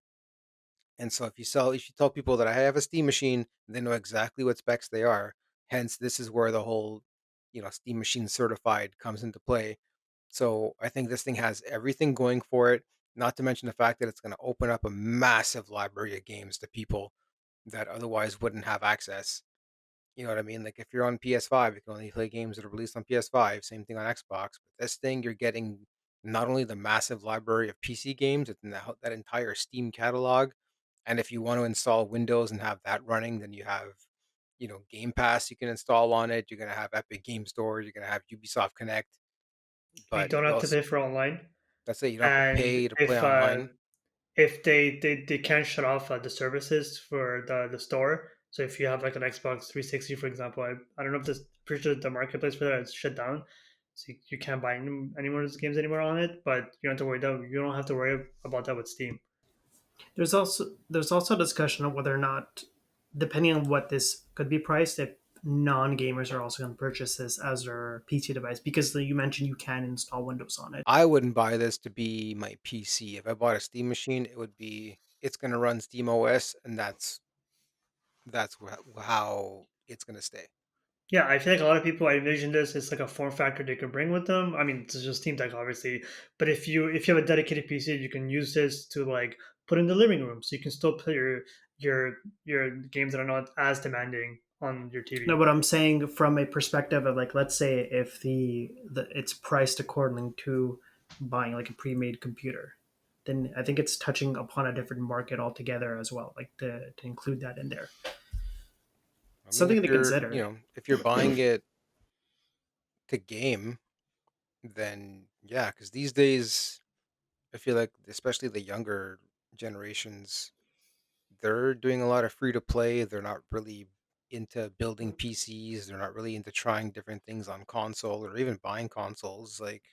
And so if you tell people that I have a Steam machine, they know exactly what specs they are. Hence, this is where the whole, Steam machine certified comes into play. So I think this thing has everything going for it. Not to mention the fact that it's going to open up a massive library of games to people that otherwise wouldn't have access. You know what I mean? Like if you're on PS5, you can only play games that are released on PS5. Same thing on Xbox. But this thing, you're getting not only the massive library of PC games, it's in that entire Steam catalog. And if you want to install Windows and have that running, then you have, Game Pass you can install on it. You're gonna have Epic Game Store. You're gonna have Ubisoft Connect. you But don't you have to also pay for online, that's it. You don't have to and pay to play online. if they can shut off the services for the store. So if you have like an Xbox 360, for example, I don't know if this pretty sure the marketplace for that is shut down, so you can't buy any more of those games anymore on it. But you don't have to worry about that with Steam. There's also discussion of whether or not, depending on what this could be priced, if non gamers are also going to purchase this as their PC device, because you mentioned you can install Windows on it. I wouldn't buy this to be my PC. If I bought a Steam machine, it's gonna run Steam OS, and how it's gonna stay. Yeah, I feel like a lot of people I envision this as like a form factor they could bring with them. I mean, it's just Steam Deck, obviously, but if you have a dedicated PC, you can use this to like put in the living room, so you can still play your games that are not as demanding on your No, TV. but I'm saying from a perspective of, like, let's say if the it's priced according to buying like a pre-made computer, then I think it's touching upon a different market altogether as well, like to include that in there. I mean, Something to consider. if you're buying it to game, then yeah, because these days I feel like especially the younger generations, they're doing a lot of free to play. They're not really into building PCs. They're not really into trying different things on console or even buying consoles. Like,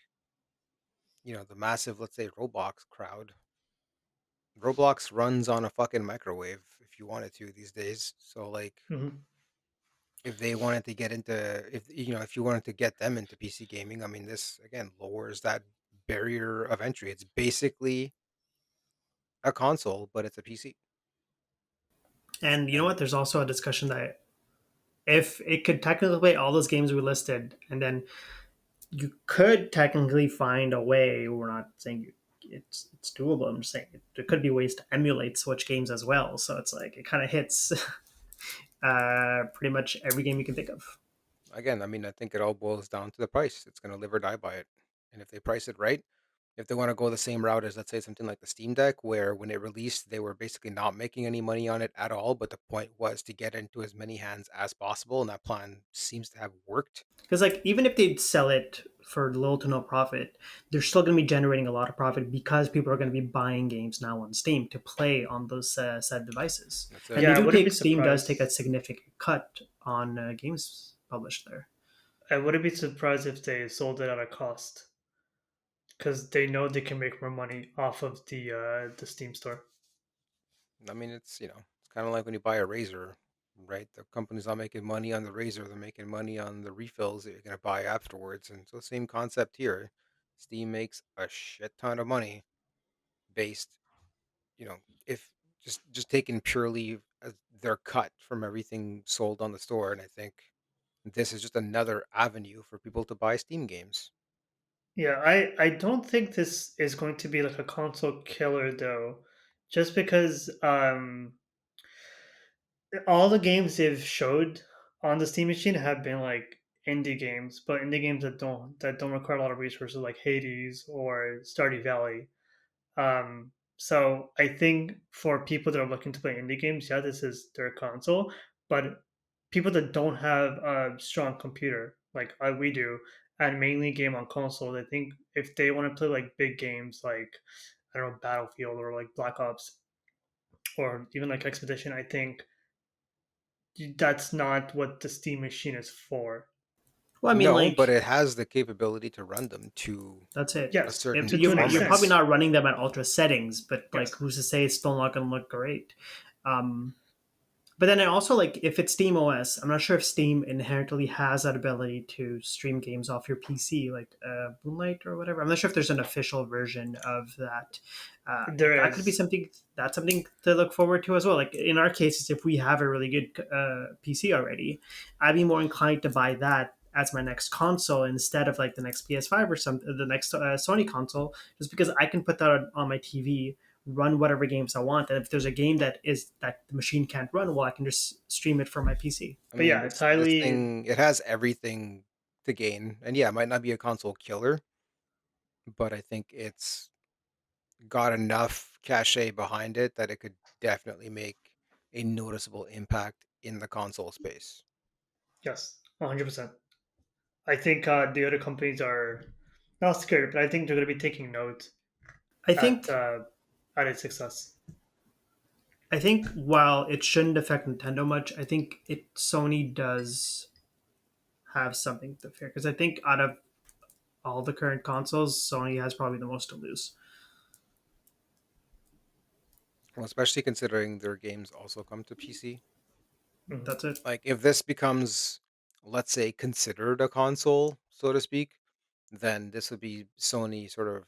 the massive, let's say, Roblox crowd. Roblox runs on a fucking microwave if you wanted to these days. So like Hmm. if they wanted to get into if you wanted to get them into PC gaming, I mean this again lowers that barrier of entry. It's basically a console, but it's a PC. And you know And what? There's also a discussion that if it could technically play all those games we listed, and then you could technically find a way. We're not saying it's doable. I'm just saying there could be ways to emulate Switch games as well. So it's like it kind of hits pretty much every game you can think of. Again, I mean, I think it all boils down to the price. It's going to live or die by it. And if they price it right, if they want to go the same route as, let's say, something like the Steam Deck, where when it released, they were basically not making any money on it at all, but the point was to get into as many hands as possible, and that plan seems to have worked. Because like even if they sell it for little to no profit, they're still going to be generating a lot of profit because people are going to be buying games now on Steam to play on those said devices. That's And it. they Yeah, I do wouldn't be take Steam does take a surprised. significant cut on games published there. I wouldn't be surprised if they sold it at a cost because they know they can make more money off of the Steam store. I mean, it's kind of like when you buy a razor, right? The company's not making money on the razor; they're making money on the refills that you're gonna buy afterwards. And so, same concept here. Steam makes a shit ton of money based, you know, if just taken purely as their cut from everything sold on the store. And I think this is just another avenue for people to buy Steam games. Yeah, I don't think this is going to be like a console killer though, just because all the games they've showed on the Steam machine have been like indie games, but indie games that don't require a lot of resources like Hades or Stardew Valley. So I think for people that are looking to play indie games, yeah, this is their console. But people that don't have a strong computer like we do, and mainly game on consoles, I think if they want to play like big games like I don't know Battlefield or like Black Ops or even like Expedition, I think that's not what the Steam machine is for. Well, I mean, No, but like it has the capability to run them to that's it. a Yes, certain to an You're probably performance. extent. not running them at ultra settings, but like Yes. who's to say it's still not going to look great? Um, But then I also like if it's Steam OS, I'm not sure if Steam inherently has that ability to stream games off your PC, like Moonlight or whatever. I'm not sure if there's an official version of that. There That could be is. something. That's something to look forward to as well. Like in our cases, if we have a really good PC already, I'd be more inclined to buy that as my next console instead of like the next PS5 or some the next Sony console, just because I can put that on my TV, run whatever games I want. And if there's a game that the machine can't run, well, I can just stream it from my PC. I But mean, yeah, it's this highly. thing it has everything to gain, and yeah, it might not be a console killer, but I think it's got enough cachet behind it that it could definitely make a noticeable impact in the console space. Yes, 100%. I think the other companies are not scared, but I think they're going to be taking note I at think uh, at its success. I think while it shouldn't affect Nintendo much, I think it Sony does have something to fear because I think out of all the current consoles, Sony has probably the most to lose. Well, especially considering their games also come to PC. Mhm. That's it. Like if this becomes, let's say, considered a console, so to speak, then this would be Sony sort of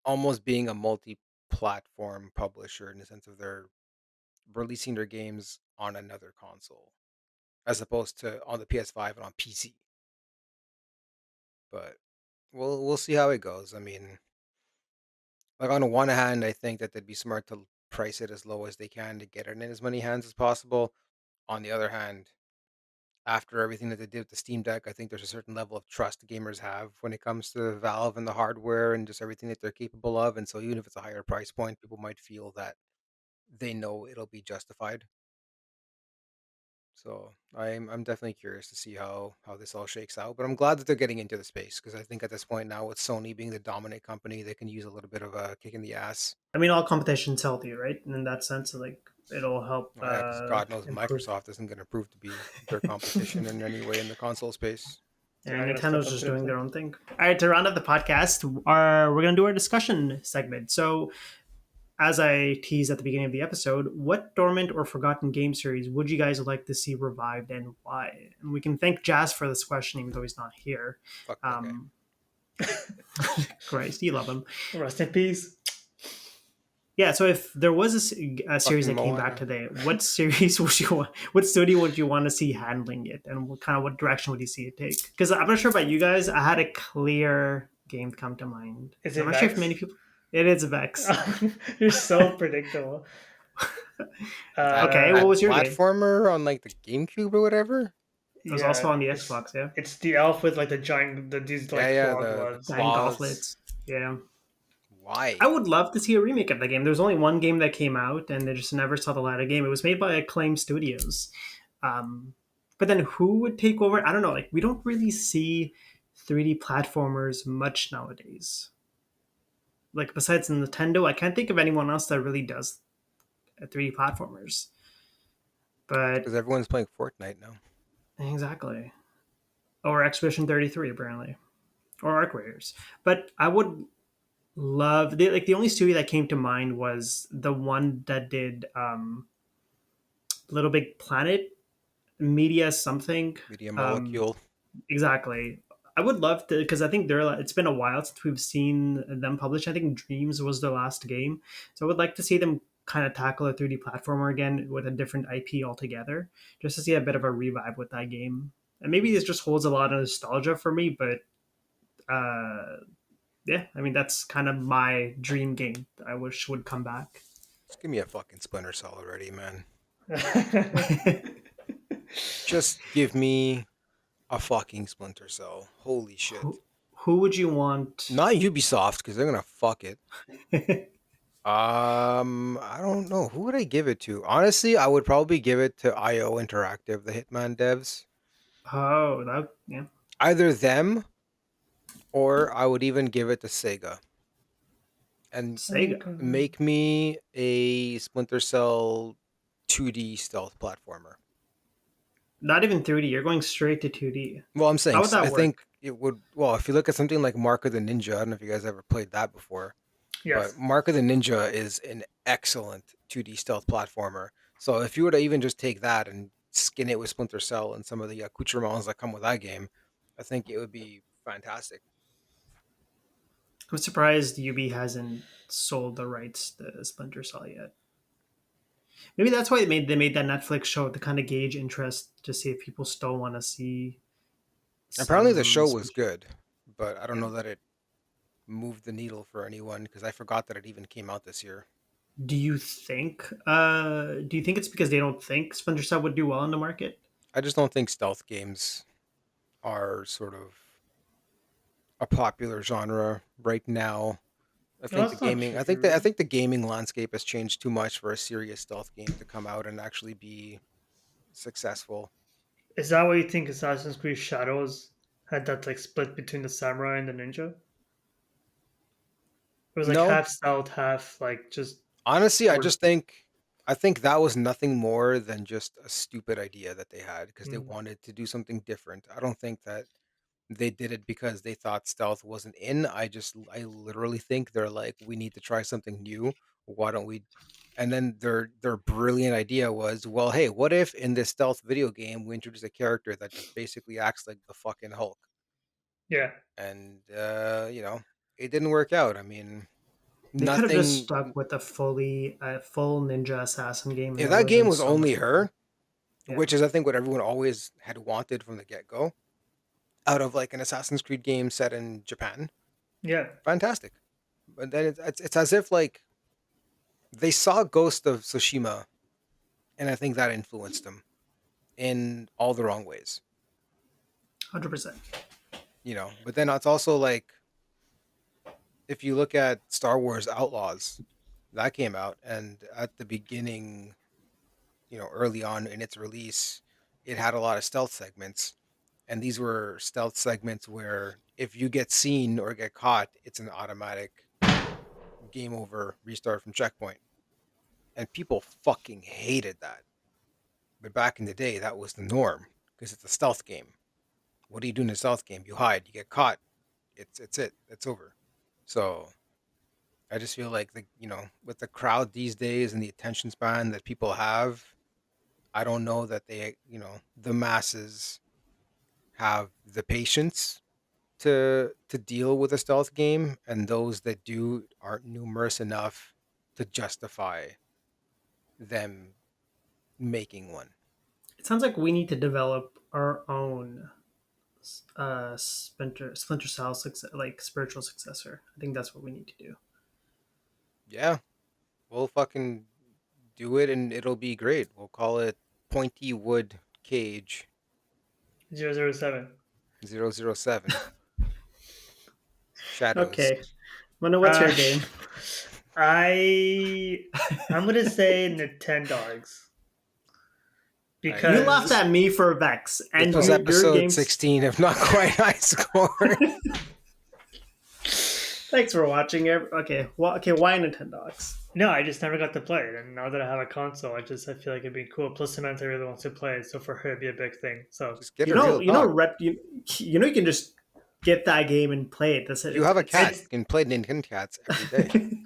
almost being a multi-platform publisher in the sense of they're releasing their games on another console as opposed to on the PS5 and on PC. But we'll see how it goes. I mean, like on the one hand, I think that they'd be smart to price it as low as they can to get it in as many hands as possible. On the other hand, after everything that they did with the Steam Deck, I think there's a certain level of trust gamers have when it comes to Valve and the hardware and just everything that they're capable of. And so even if it's a higher price point, people might feel that they know it'll be justified. So I'm definitely curious to see how this all shakes out. But I'm glad that they're getting into the space because I think at this point now with Sony being the dominant company, they can use a little bit of a kick in the ass. I mean, all competition's healthy, right? And in that sense, like it'll help Oh yeah, because God knows improve. Microsoft isn't going to prove to be their competition in any way in the console space. They're And not going to step Nintendo's up just to the doing plate. their own thing. All right, to round up the podcast, we're gonna do our discussion segment. So as I teased at the beginning of the episode, what dormant or forgotten game series would you guys like to see revived and why? And we can thank Jazz for this question, even though he's not here. Fuck that guy. Um, Christ, you love him. Rest in peace. Yeah, so if there was a series Fucking that came back Moana. today, what series would you want? What studio would you want to see handling it, and what direction would you see it take? Because I'm not sure about you guys. I had a clear game come to mind, Is and I'm it not sure if many Vex? people. It is Vex. You're so predictable. That Okay, what Uh, that was your game? platformer on like the GameCube or whatever. It was yeah, also on the it's Xbox. Yeah, it's the elf with like these Yeah, like yeah, claw the gloves. Giant claws. Gauntlets. Yeah, I Why? would love to see a remake of the game. There was only one game that came out, and they just never saw the light of game. It was made by Acclaim Studios. Um, but then who would take over? I don't know. Like we don't really see 3D platformers much nowadays. Like besides Nintendo, I can't think of anyone else that really does 3D platformers. Because But everyone's playing Fortnite now. exactly, or Expedition 33 apparently, or Arc Raiders. But I would love like the only studio that came to mind was the one that did Little Big Planet media something. Media Um, Molecule. exactly. I would love to because I think they're. It's been a while since we've seen them publish. I think Dreams was their last game, so I would like to see them kind of tackle a 3D platformer again with a different IP altogether, just to see a bit of a revive with that game. And maybe this just holds a lot of nostalgia for me, but yeah, I mean that's kind of my dream game that I wish would come back. Just give me a fucking Splinter Cell already, man. who, Just give me a fucking Splinter Cell. Holy shit. who would you want? Not Ubisoft, because they're gonna fuck it. I don't know. Who would I give it to? Honestly, I would probably give it to IO Interactive, the Hitman devs. Oh, that yeah, Either them, or I would even give it to Sega. And Sega. make me a Splinter Cell 2D stealth platformer. Not even 3D. You're going straight to 2D. Well, I'm How saying would I that work? think it would. Well, if you look at something like Mark of the Ninja, I don't know if you guys ever played that before, but Yes. Mark of the Ninja is an excellent 2D stealth platformer. So if you were to even just take that and skin it with Splinter Cell and some of the accoutrements that come with that game, I think it would be fantastic. I'm surprised UB hasn't sold the rights to Splinter Cell yet. Maybe that's why they made that Netflix show to kind of gauge interest to see if people still want to see Apparently, the some show was Splinter. good, but I don't Yeah. know that it moved the needle for anyone because I forgot that it even came out this year. Do you think it's because they don't think Splinter Cell would do well in the market? I just don't think stealth games are sort of a popular genre right now. I No, think the that's not gaming I true. think the gaming landscape has changed too much for a serious stealth game to come out and actually be successful. Is that why you think Assassin's Creed Shadows had that like split between the samurai and the ninja? It was like No, half stealth, half like just honestly, sword. I think that was nothing more than just a stupid idea that they had because they Mm. wanted to do something different. I don't think that they did it because they thought stealth wasn't in. I literally think they're like, we need to try something new. Why don't we? And then their brilliant idea was, well, hey, what if in this stealth video game we introduce a character that just basically acts like the fucking Hulk? Yeah. And it didn't work out. I mean, They could have just nothing. stuck with a full ninja assassin game, and If it that would have game been was so only much better. her, Yeah, which is I think what everyone always had wanted from the get go, out of like an Assassin's Creed game set in Japan, Yeah. fantastic. But then it's as if like they saw Ghost of Tsushima, and I think that influenced them in all the wrong ways, 100%. But then it's also like if you look at Star Wars Outlaws, that came out, and at the beginning, early on in its release, it had a lot of stealth segments, and these were stealth segments where if you get seen or get caught, it's an automatic game over, restart from checkpoint, and people fucking hated that. But back in the day, that was the norm because it's a stealth game. What do you do in a stealth game? You hide, you get caught. It's over. So I just feel like with the crowd these days and the attention span that people have, I don't know that the masses have the patience to deal with a stealth game, and those that do aren't numerous enough to justify them making one. It sounds like we need to develop our own Splinter Cell like spiritual successor. I think that's what we need to do. Yeah, we'll fucking do it and it'll be great. We'll call it Pointy Wood Cage 007. 007 Shadows. Okay, Wonder, what's your Uh, game? I'm gonna say Nintendogs You Alright, laughed because at me for Vex, this and was your episode games. 16 of Not Quite High Score. Thanks for watching. Okay, well, okay. Why Nintendogs? no, I just never got to play it, and now that I have a console, I feel like it'd be cool. Plus, Samantha really wants to play it, so for her it'd be a big thing. So Just get You a know, real you know, dog. you can just get that game and play it. That's it. You have a cat. it's- You can play Nintendo Cats every day.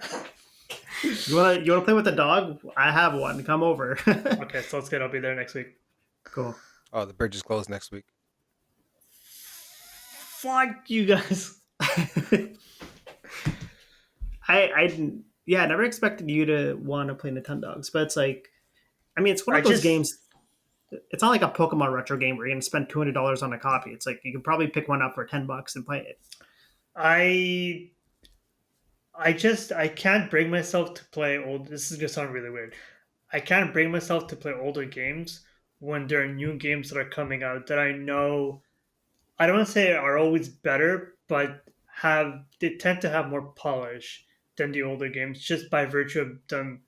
You wanna play with a dog? I have one. Come over. okay, so let's get. I'll be there next week. Cool. Oh, the bridge is closed next week. Fuck you guys. I never expected you to want to play Nintendogs, but it's like, I mean, it's one of I those just- games. It's not like a Pokemon retro game where you're gonna spend $200 on a copy. It's like you can probably pick one up for $10 and play it. I can't bring myself to play old. This is gonna sound really weird. I can't bring myself to play older games when there are new games that are coming out that I know. I don't want to say are always better, but they tend to have more polish than the older games just by virtue of them.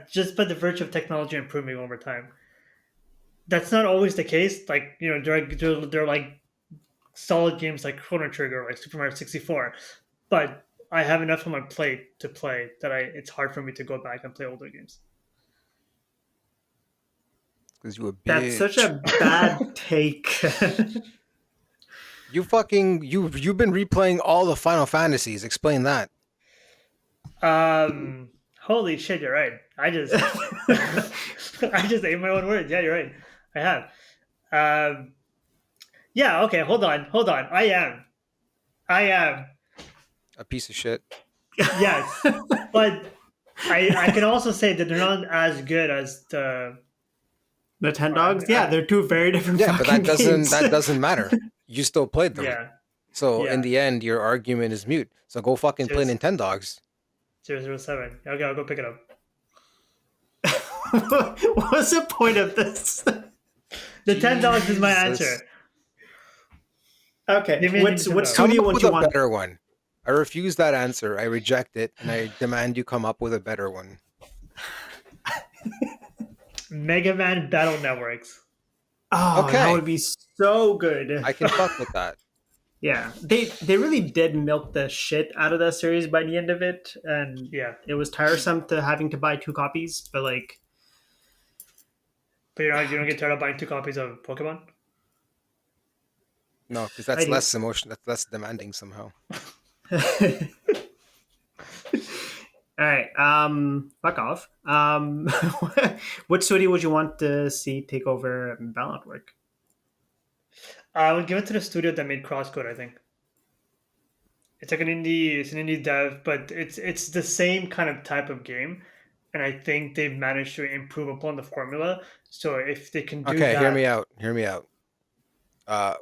Just by the virtue of technology improving over time. That's not always the case. Like they're like solid games like Chrono Trigger or like Super Mario 64, but I have enough on my plate to play that it's hard for me to go back and play older games. Because you a bitch. That's such a bad take. You've been replaying all the Final Fantasies. Explain that. Holy shit, you're right. I just I just ate my own words. Yeah, you're right. I have. Yeah. Okay. Hold on. I am. A piece of shit. Yes, but I can also say that they're not as good as the. Nintendogs? Yeah, they're two very different Yeah, but fucking games. that doesn't matter. You still played them. Yeah. So Yeah. in the end, your argument is mute. So go fucking play Cheers. Nintendogs. 007. Okay, I'll go pick it up. What was the point of this? The $10 is my Jesus. answer. Okay, Give me a what Nintendo. Come studio up would with you a want? better one. I refuse that answer. I reject it, and I demand you come up with a better one. Mega Man Battle Networks. Oh, Okay. that would be so good. I can fuck with that. Yeah, they really did milk the shit out of that series by the end of it, and Yeah, it was tiresome to having to buy 2 copies. But like, but you don't get tired of buying 2 copies of Pokemon. No, because I that's do. less emotion. That's less demanding somehow. all right, fuck off. What studio would you want to see take over Battle Network? I would give it to the studio that made Crosscode. I think it's like it's an indie dev, but it's the same kind of type of game, and I think they've managed to improve upon the formula. So if they can do Okay, that, hear me out. Hear me out.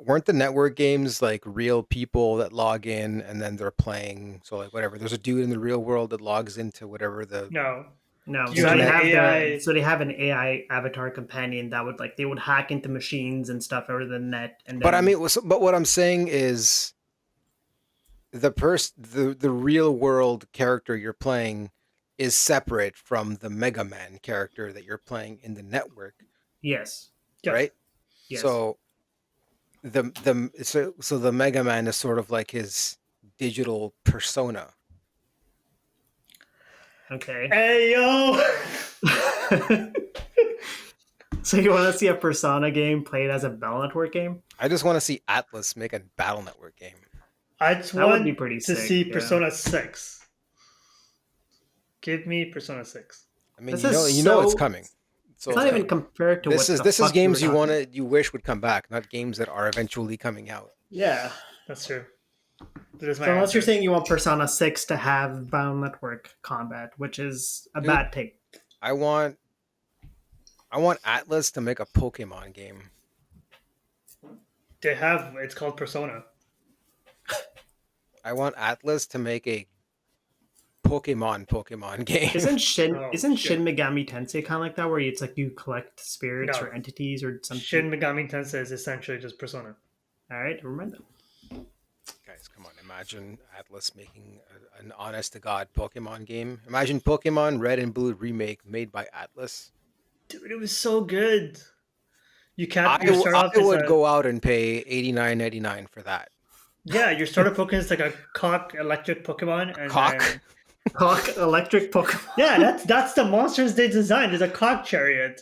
Weren't the network games like real people that log in and then they're playing? So like whatever. There's a dude in the real world that logs into whatever the. no, No, You so had they an have AI so they have an AI avatar companion that would they would hack into machines and stuff over the net, and then, But I mean, but what I'm saying is, the real world character you're playing is separate from the Mega Man character that you're playing in the network, yes, yes. right? yes, So so the Mega Man is sort of like his digital persona. okay. Hey yo, So you want to see a Persona game played as a Battle Network game? I just want to see Atlas make a Battle Network game. I just That would want be pretty to sick, see yeah. Persona 6. Give me Persona 6. I mean, This you know it's so- coming. So It's not even compared to this what is the this is fuck you games were talking- you wish would come back, not games that are eventually coming out. Yeah, that's true. That is my So unless you're answer. saying you want Persona 6 to have Battle Network combat, which is a Dude, bad take. I want Atlas to make a Pokemon game. They have it's called Persona. I want Atlas to make a Pokemon game. Oh Isn't shit! Shin Megami Tensei kind of like that, where it's like you collect spirits No, or entities or something? Shin Megami Tensei is essentially just Persona. All right, never mind then. Guys, come on! Imagine Atlas making an honest to god Pokemon game. Imagine Pokemon Red and Blue remake made by Atlas. Dude, it was so good. You I, can't. Your w- start I off is would a go out and pay $89.99 for that. yeah. Your starter Pokemon is like a cock electric Pokemon, and Cock. then Cock electric Pokemon. yeah, that's the monsters they designed. There's a cock chariot.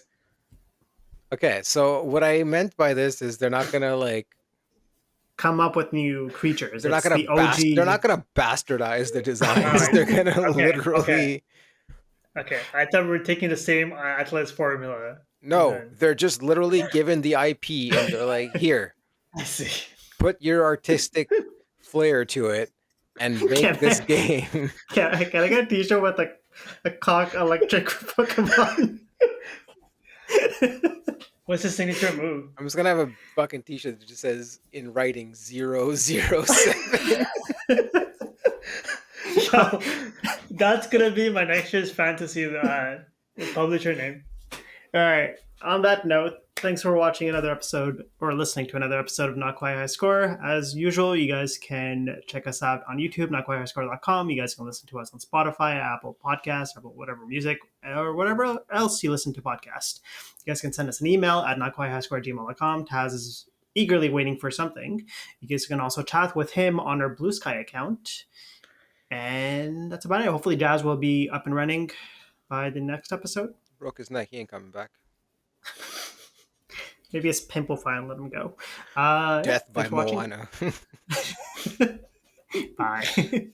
Okay, so what I meant by this is they're not gonna like Come up with new creatures. they're not It's gonna the OG. bastardize the All designs. right. They're gonna Okay. Okay. literally Okay. I thought we were taking the same Atlas formula, and no, then they're just literally given the IP and they're like, here, I see. put your artistic flair to it and Can make this I, game. can I get a T-shirt with a cock electric Pokemon? What's his signature move? I'm just gonna have a fucking t-shirt that just says in writing 007. Yo, that's gonna be my next year's fantasy publisher name. All right. On that note, thanks for watching another episode or listening to another episode of Not Quite High Score. As usual, you guys can check us out on YouTube, notquitehighscore.com. You guys can listen to us on Spotify, Apple Podcasts, or whatever music, or whatever else you listen to podcast. You guys can send us an email at notquitehighscore@gmail.com. Taz is eagerly waiting for something. You guys can also chat with him on our Blue Sky account. And that's about it. Hopefully, Jazz will be up and running by the next episode. Broke his neck, he ain't coming back. Maybe it's pimple fine. Let him go. Death by Thanks for watching. Moana. Bye.